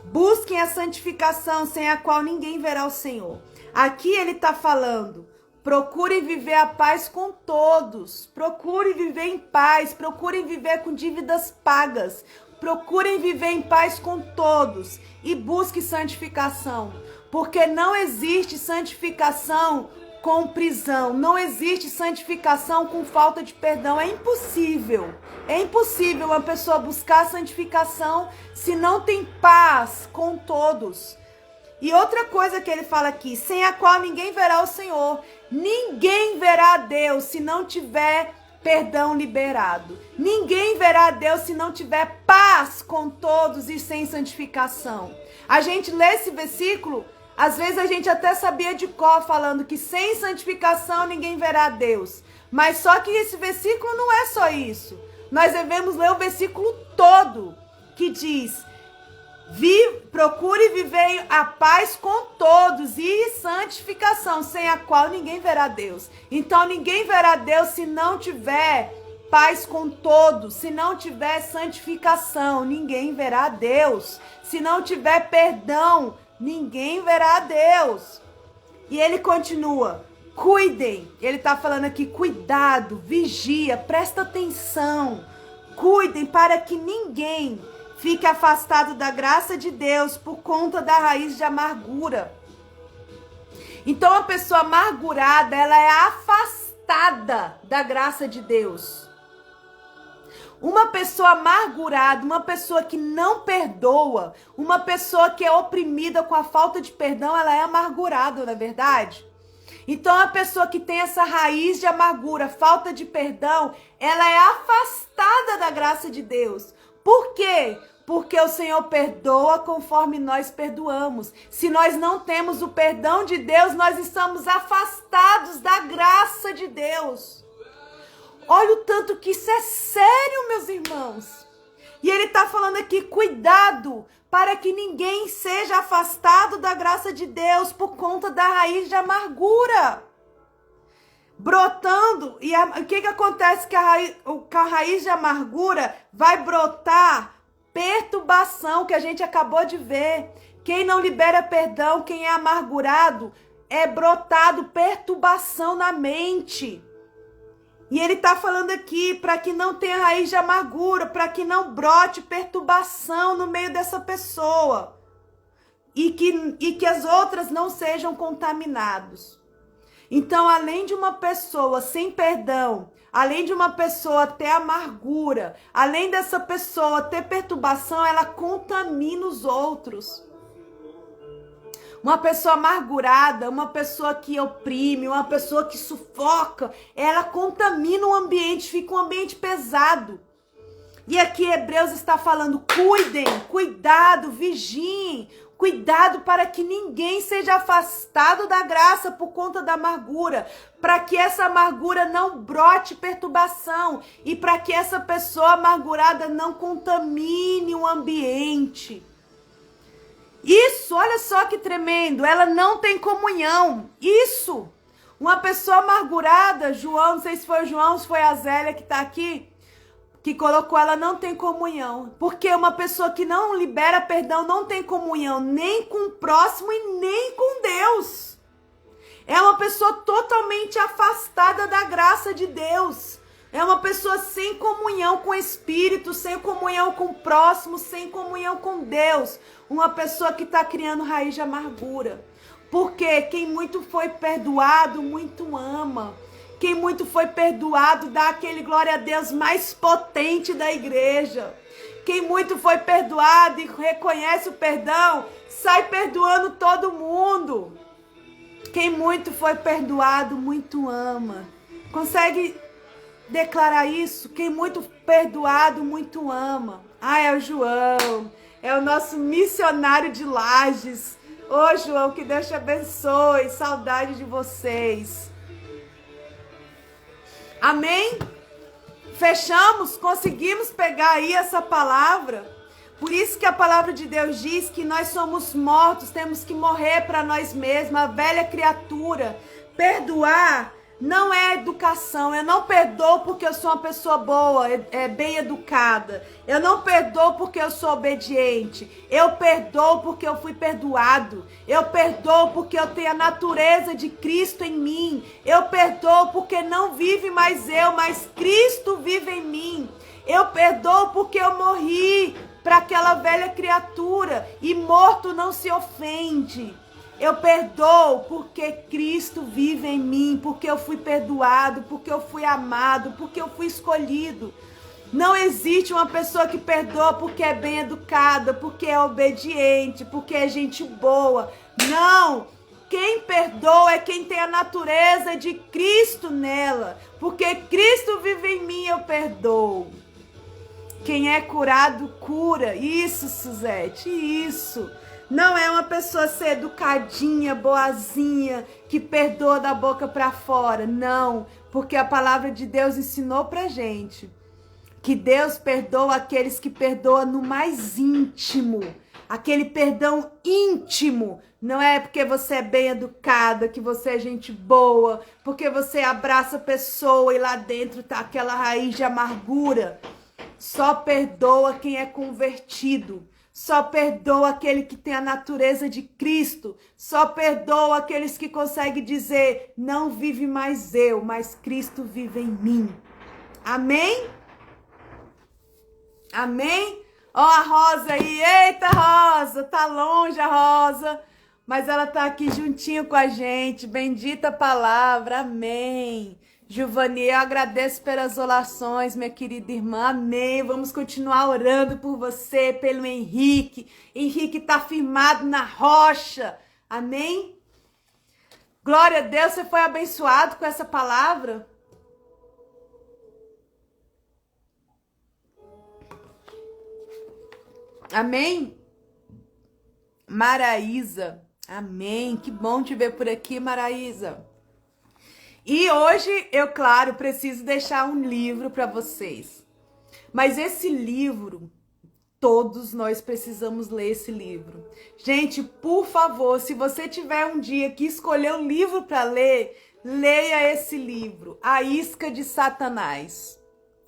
[SPEAKER 1] Busquem a santificação, sem a qual ninguém verá o Senhor. Aqui ele está falando. Procurem viver a paz com todos. Procurem viver em paz. Procurem viver com dívidas pagas. Procurem viver em paz com todos. E busque santificação. Porque não existe santificação com prisão. Não existe santificação com falta de perdão. É impossível. É impossível uma pessoa buscar santificação se não tem paz com todos. E outra coisa que ele fala aqui, sem a qual ninguém verá o Senhor. Ninguém verá a Deus se não tiver perdão liberado. Ninguém verá a Deus se não tiver paz com todos e sem santificação. A gente lê esse versículo, às vezes a gente até sabia de cor, falando que sem santificação ninguém verá a Deus. Mas só que esse versículo não é só isso. Nós devemos ler o versículo todo, que diz: procure viver a paz com todos e santificação, sem a qual ninguém verá Deus. Então ninguém verá Deus se não tiver paz com todos, se não tiver santificação, ninguém verá Deus. Se não tiver perdão, ninguém verá Deus. E ele continua: cuidem. Ele está falando aqui, cuidado, vigia, presta atenção. Cuidem para que ninguém fique afastado da graça de Deus por conta da raiz de amargura. Então a pessoa amargurada, ela é afastada da graça de Deus. Uma pessoa amargurada, uma pessoa que não perdoa, uma pessoa que é oprimida com a falta de perdão, ela é amargurada, não é verdade? Então a pessoa que tem essa raiz de amargura, falta de perdão, ela é afastada da graça graça de Deus. Por quê? Porque o Senhor perdoa conforme nós perdoamos. Se nós não temos o perdão de Deus, nós estamos afastados da graça de Deus. Olha o tanto que isso é sério, meus irmãos. E ele está falando aqui, cuidado, para que ninguém seja afastado da graça de Deus por conta da raiz de amargura. Brotando, e o que acontece? Que a raiz de amargura vai brotar perturbação, que a gente acabou de ver. Quem não libera perdão, quem é amargurado, é brotado perturbação na mente. E ele está falando aqui para que não tenha raiz de amargura, para que não brote perturbação no meio dessa pessoa. E que as outras não sejam contaminadas. Então, além de uma pessoa sem perdão, além de uma pessoa ter amargura, além dessa pessoa ter perturbação, ela contamina os outros. Uma pessoa amargurada, uma pessoa que oprime, uma pessoa que sufoca, ela contamina o ambiente, fica um ambiente pesado. E aqui Hebreus está falando, cuidem, cuidado, vigiem, cuidado para que ninguém seja afastado da graça por conta da amargura, para que essa amargura não brote perturbação e para que essa pessoa amargurada não contamine o ambiente. Isso, olha só que tremendo, ela não tem comunhão. Isso, uma pessoa amargurada, João, não sei se foi o João, se foi a Zélia que está aqui, que colocou, ela não tem comunhão. Porque uma pessoa que não libera perdão não tem comunhão nem com o próximo e nem com Deus. É uma pessoa totalmente afastada da graça de Deus. É uma pessoa sem comunhão com o Espírito, sem comunhão com o próximo, sem comunhão com Deus. Uma pessoa que está criando raiz de amargura. Porque quem muito foi perdoado, muito ama. Quem muito foi perdoado, dá aquele glória a Deus mais potente da igreja. Quem muito foi perdoado e reconhece o perdão, sai perdoando todo mundo. Quem muito foi perdoado, muito ama. Consegue declarar isso? Quem muito perdoado, muito ama. Ah, é o João. É o nosso missionário de Lages. Ô, João, que Deus te abençoe. Saudade de vocês. Amém? Fechamos? Conseguimos pegar aí essa palavra? Por isso que a palavra de Deus diz que nós somos mortos, temos que morrer para nós mesmos, a velha criatura. Perdoar não é educação. Eu não perdoo porque eu sou uma pessoa boa, bem educada. Eu não perdoo porque eu sou obediente. Eu perdoo porque eu fui perdoado. Eu perdoo porque eu tenho a natureza de Cristo em mim. Eu perdoo porque não vive mais eu, mas Cristo vive em mim. Eu perdoo porque eu morri para aquela velha criatura e morto não se ofende. Eu perdoo porque Cristo vive em mim, porque eu fui perdoado, porque eu fui amado, porque eu fui escolhido. Não existe uma pessoa que perdoa porque é bem educada, porque é obediente, porque é gente boa. Não! Quem perdoa é quem tem a natureza de Cristo nela. Porque Cristo vive em mim, eu perdoo. Quem é curado, cura. Isso, Suzete, isso. Não é uma pessoa ser educadinha, boazinha, que perdoa da boca para fora. Não, porque a palavra de Deus ensinou pra gente que Deus perdoa aqueles que perdoam no mais íntimo. Aquele perdão íntimo. Não é porque você é bem educada, que você é gente boa, porque você abraça a pessoa e lá dentro tá aquela raiz de amargura. Só perdoa quem é convertido. Só perdoa aquele que tem a natureza de Cristo. Só perdoa aqueles que conseguem dizer, não vive mais eu, mas Cristo vive em mim. Amém? Amém? Ó a Rosa aí. Eita, Rosa, tá longe a Rosa, mas ela tá aqui juntinho com a gente. Bendita palavra, amém. Giovani, eu agradeço pelas orações, minha querida irmã, amém. Vamos continuar orando por você, pelo Henrique. Henrique está firmado na rocha, amém? Glória a Deus, você foi abençoado com essa palavra? Amém? Maraísa. Amém. Que bom te ver por aqui, Maraísa. E hoje eu, claro, preciso deixar um livro para vocês. Mas esse livro, todos nós precisamos ler esse livro. Gente, por favor, se você tiver um dia que escolher um livro para ler, leia esse livro, A Isca de Satanás.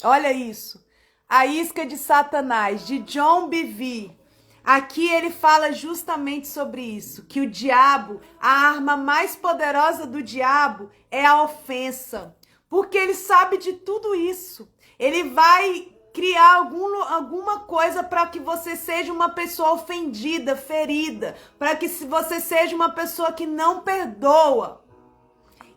[SPEAKER 1] Olha isso. A Isca de Satanás, de John Bevere. Aqui ele fala justamente sobre isso, que o diabo, a arma mais poderosa do diabo é a ofensa, porque ele sabe de tudo isso. Ele vai criar alguma coisa para que você seja uma pessoa ofendida, ferida, para que você seja uma pessoa que não perdoa.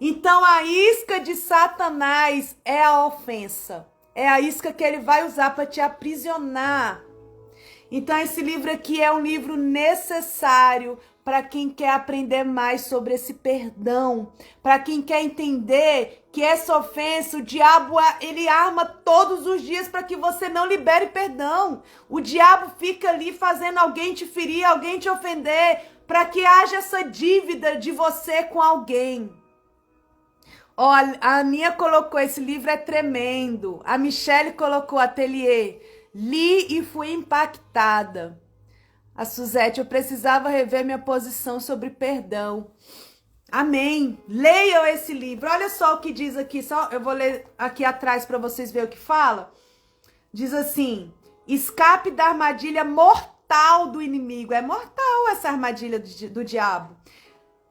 [SPEAKER 1] Então a isca de Satanás é a ofensa, é a isca que ele vai usar para te aprisionar. Então esse livro aqui é um livro necessário para quem quer aprender mais sobre esse perdão, para quem quer entender que essa ofensa, o diabo, ele arma todos os dias para que você não libere perdão. O diabo fica ali fazendo alguém te ferir, alguém te ofender, para que haja essa dívida de você com alguém. Ó, a Aninha colocou, esse livro é tremendo. A Michelle colocou, Ateliê. Li e fui impactada. A Suzete, eu precisava rever minha posição sobre perdão. Amém. Leiam esse livro. Olha só o que diz aqui. Eu vou ler aqui atrás para vocês verem o que fala. Diz assim: escape da armadilha mortal do inimigo. É mortal essa armadilha do diabo.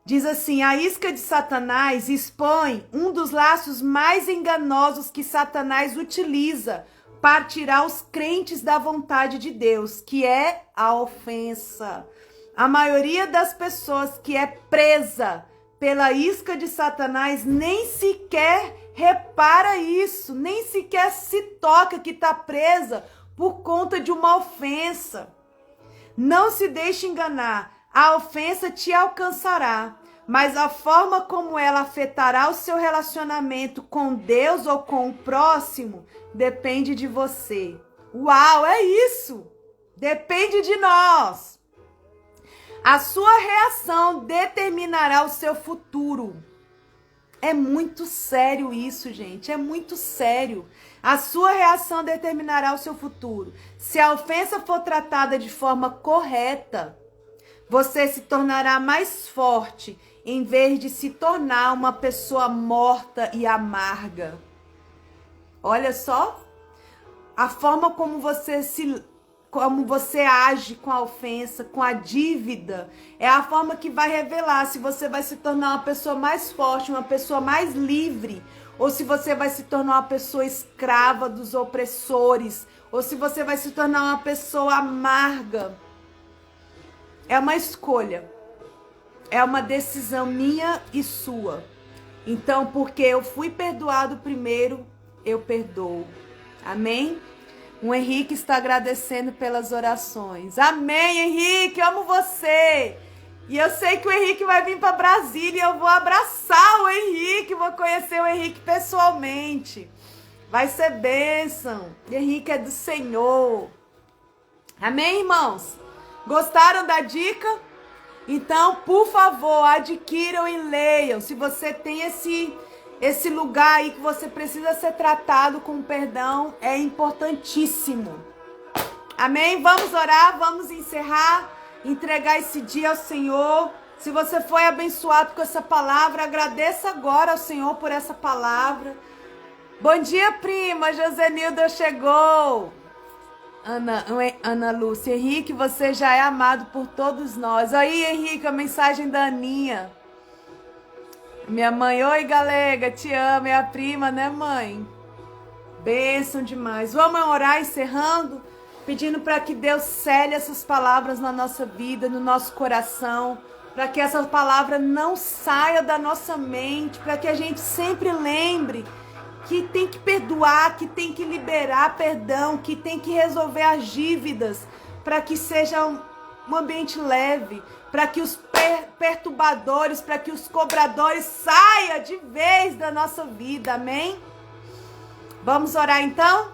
[SPEAKER 1] Diz assim: a isca de Satanás expõe um dos laços mais enganosos que Satanás utiliza para tirar os crentes da vontade de Deus, que é a ofensa. A maioria das pessoas que é presa pela isca de Satanás nem sequer repara isso, nem sequer se toca que está presa por conta de uma ofensa. Não se deixe enganar, a ofensa te alcançará, mas a forma como ela afetará o seu relacionamento com Deus ou com o próximo depende de você. Uau, é isso! Depende de nós. A sua reação determinará o seu futuro. É muito sério isso, gente. É muito sério. A sua reação determinará o seu futuro. Se a ofensa for tratada de forma correta, você se tornará mais forte em vez de se tornar uma pessoa morta e amarga. Olha só, a forma como você age com a ofensa, com a dívida, é a forma que vai revelar se você vai se tornar uma pessoa mais forte, uma pessoa mais livre, ou se você vai se tornar uma pessoa escrava dos opressores, ou se você vai se tornar uma pessoa amarga. É uma escolha. É uma decisão minha e sua. Então, porque eu fui perdoado primeiro, eu perdoo. Amém? O Henrique está agradecendo pelas orações. Amém, Henrique, amo você. E eu sei que o Henrique vai vir para Brasília e eu vou abraçar o Henrique, vou conhecer o Henrique pessoalmente. Vai ser bênção. Henrique é do Senhor. Amém, irmãos? Gostaram da dica? Então, por favor, adquiram e leiam. Se você tem esse lugar aí que você precisa ser tratado com perdão, é importantíssimo. Amém? Vamos orar, vamos encerrar, entregar esse dia ao Senhor. Se você foi abençoado com essa palavra, agradeça agora ao Senhor por essa palavra. Bom dia, prima. Josenilda chegou. Ana Lúcia, Henrique, você já é amado por todos nós. Aí, Henrique, a mensagem da Aninha. Minha mãe, oi, galega, te amo. É a prima, né, mãe? Bênção demais. Vamos orar encerrando, pedindo para que Deus cele essas palavras na nossa vida, no nosso coração, para que essa palavra não saia da nossa mente, para que a gente sempre lembre que tem que perdoar, que tem que liberar perdão, que tem que resolver as dívidas, para que seja um ambiente leve, para que os perturbadores, para que os cobradores saiam de vez da nossa vida, amém? Vamos orar então?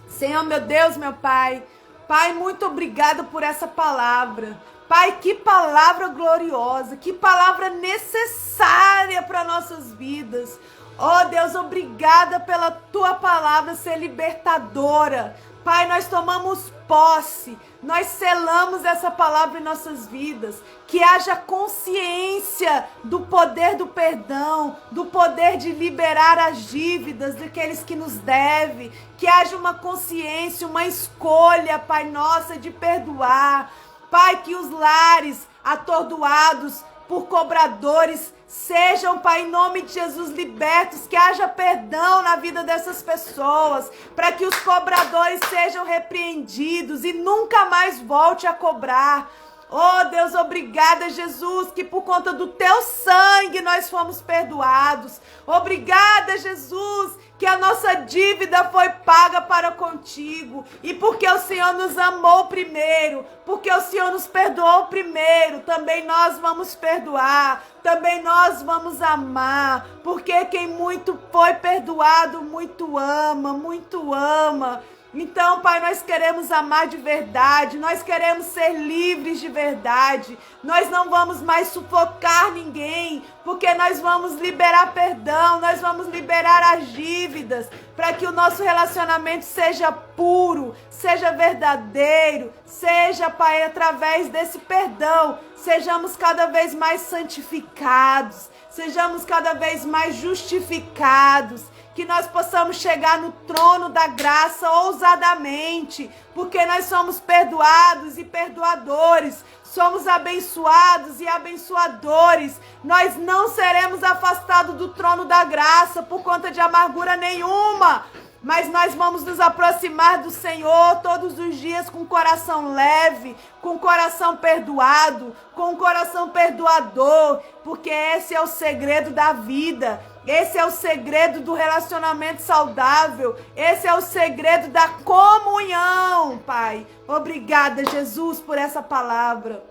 [SPEAKER 1] Senhor, meu Deus, meu Pai, Pai, muito obrigada por essa palavra. Pai, que palavra gloriosa, que palavra necessária para nossas vidas. Oh Deus, obrigada pela tua palavra ser libertadora. Pai, nós tomamos posse, nós selamos essa palavra em nossas vidas. Que haja consciência do poder do perdão, do poder de liberar as dívidas daqueles que nos devem. Que haja uma consciência, uma escolha, Pai nossa, de perdoar. Pai, que os lares atordoados por cobradores sejam, Pai, em nome de Jesus, libertos, que haja perdão na vida dessas pessoas, para que os cobradores sejam repreendidos e nunca mais volte a cobrar. Oh Deus, obrigada, Jesus, que por conta do teu sangue nós fomos perdoados. Obrigada, Jesus, que a nossa dívida foi paga para contigo. E porque o Senhor nos amou primeiro, porque o Senhor nos perdoou primeiro, também nós vamos perdoar, também nós vamos amar. Porque quem muito foi perdoado, muito ama, muito ama. Então, Pai, nós queremos amar de verdade, nós queremos ser livres de verdade, nós não vamos mais sufocar ninguém, porque nós vamos liberar perdão, nós vamos liberar as dívidas, para que o nosso relacionamento seja puro, seja verdadeiro, seja, Pai, através desse perdão, sejamos cada vez mais santificados, sejamos cada vez mais justificados, que nós possamos chegar no trono da graça ousadamente, porque nós somos perdoados e perdoadores, somos abençoados e abençoadores. Nós não seremos afastados do trono da graça por conta de amargura nenhuma, mas nós vamos nos aproximar do Senhor todos os dias com coração leve, com coração perdoado, com coração perdoador, porque esse é o segredo da vida. Esse é o segredo do relacionamento saudável. Esse é o segredo da comunhão, Pai. Obrigada, Jesus, por essa palavra.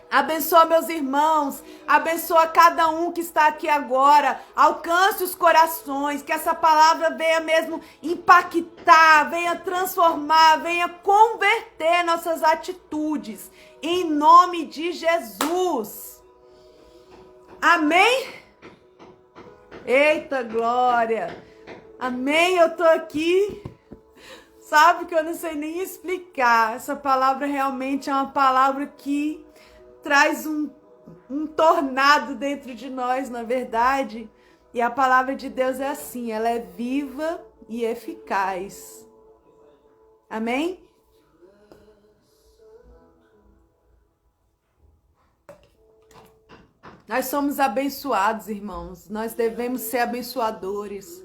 [SPEAKER 1] Abençoa meus irmãos, abençoa cada um que está aqui agora, alcance os corações, que essa palavra venha mesmo impactar, venha transformar, venha converter nossas atitudes, em nome de Jesus. Amém? Eita glória, amém, eu tô aqui, sabe que eu não sei nem explicar, essa palavra realmente é uma palavra que traz um tornado dentro de nós, na verdade, e a palavra de Deus é assim, ela é viva e eficaz, amém? Nós somos abençoados, irmãos. Nós devemos ser abençoadores.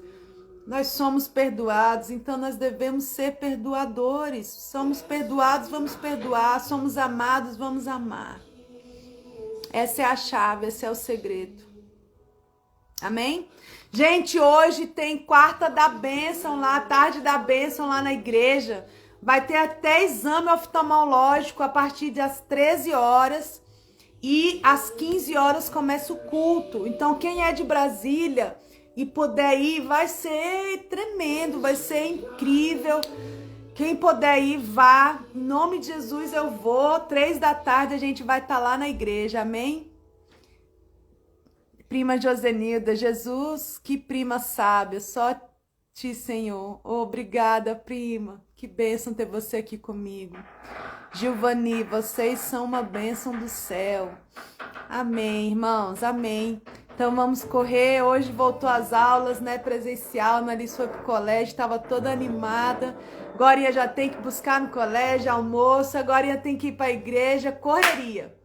[SPEAKER 1] Nós somos perdoados, então nós devemos ser perdoadores. Somos perdoados, vamos perdoar. Somos amados, vamos amar. Essa é a chave, esse é o segredo. Amém? Gente, hoje tem quarta da bênção lá, tarde da bênção lá na igreja. Vai ter até exame oftalmológico a partir das 13 horas. E às 15 horas começa o culto. Então quem é de Brasília e puder ir, vai ser tremendo, vai ser incrível. Quem puder ir, vá. Em nome de Jesus eu vou. 3 da tarde a gente vai estar lá na igreja, amém? Prima Josenilda, Jesus, que prima sábia, só ti, Senhor. Obrigada, prima. Que bênção ter você aqui comigo. Gilvani, vocês são uma bênção do céu. Amém, irmãos, amém. Então vamos correr. Hoje voltou às aulas, né, presencial. A Alice foi pro colégio, estava toda animada. Agora já tem que buscar no colégio, almoço. Agora tem que ir para a igreja, correria.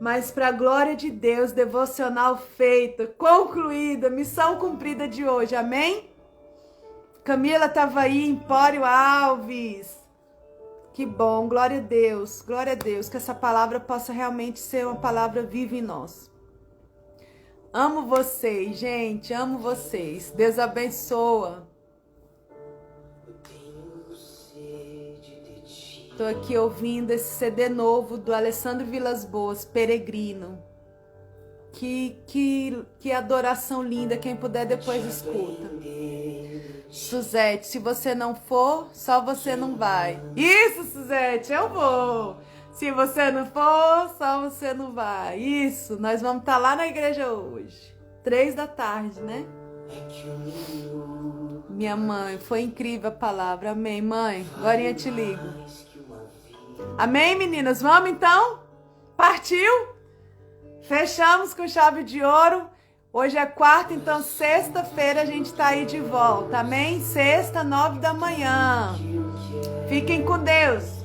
[SPEAKER 1] Mas para a glória de Deus, devocional feita, concluída, missão cumprida de hoje, amém? Camila estava aí, Empório Alves. Que bom, glória a Deus, que essa palavra possa realmente ser uma palavra viva em nós. Amo vocês, gente, amo vocês. Deus abençoa. Estou aqui ouvindo esse CD novo do Alessandro Vilas Boas, Peregrino. Que adoração linda, quem puder depois escuta. Suzete, se você não for, só você não vai. Isso, Suzete, eu vou. Se você não for, só você não vai. Isso, nós vamos estar lá na igreja hoje. 3 da tarde, né? Minha mãe, foi incrível a palavra. Amém, mãe. Agora eu te ligo. Amém, meninas? Vamos então? Partiu? Fechamos com chave de ouro. Hoje é quarta, então sexta-feira a gente tá aí de volta. Amém? Sexta, 9 da manhã. Fiquem com Deus.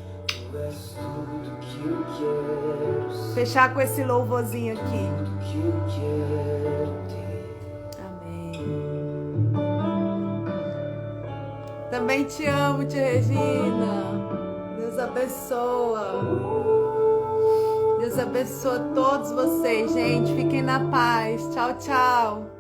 [SPEAKER 1] Fechar com esse louvorzinho aqui. Também te amo, tia Regina. Deus abençoa. Deus abençoa todos vocês, gente. Fiquem na paz. Tchau, tchau.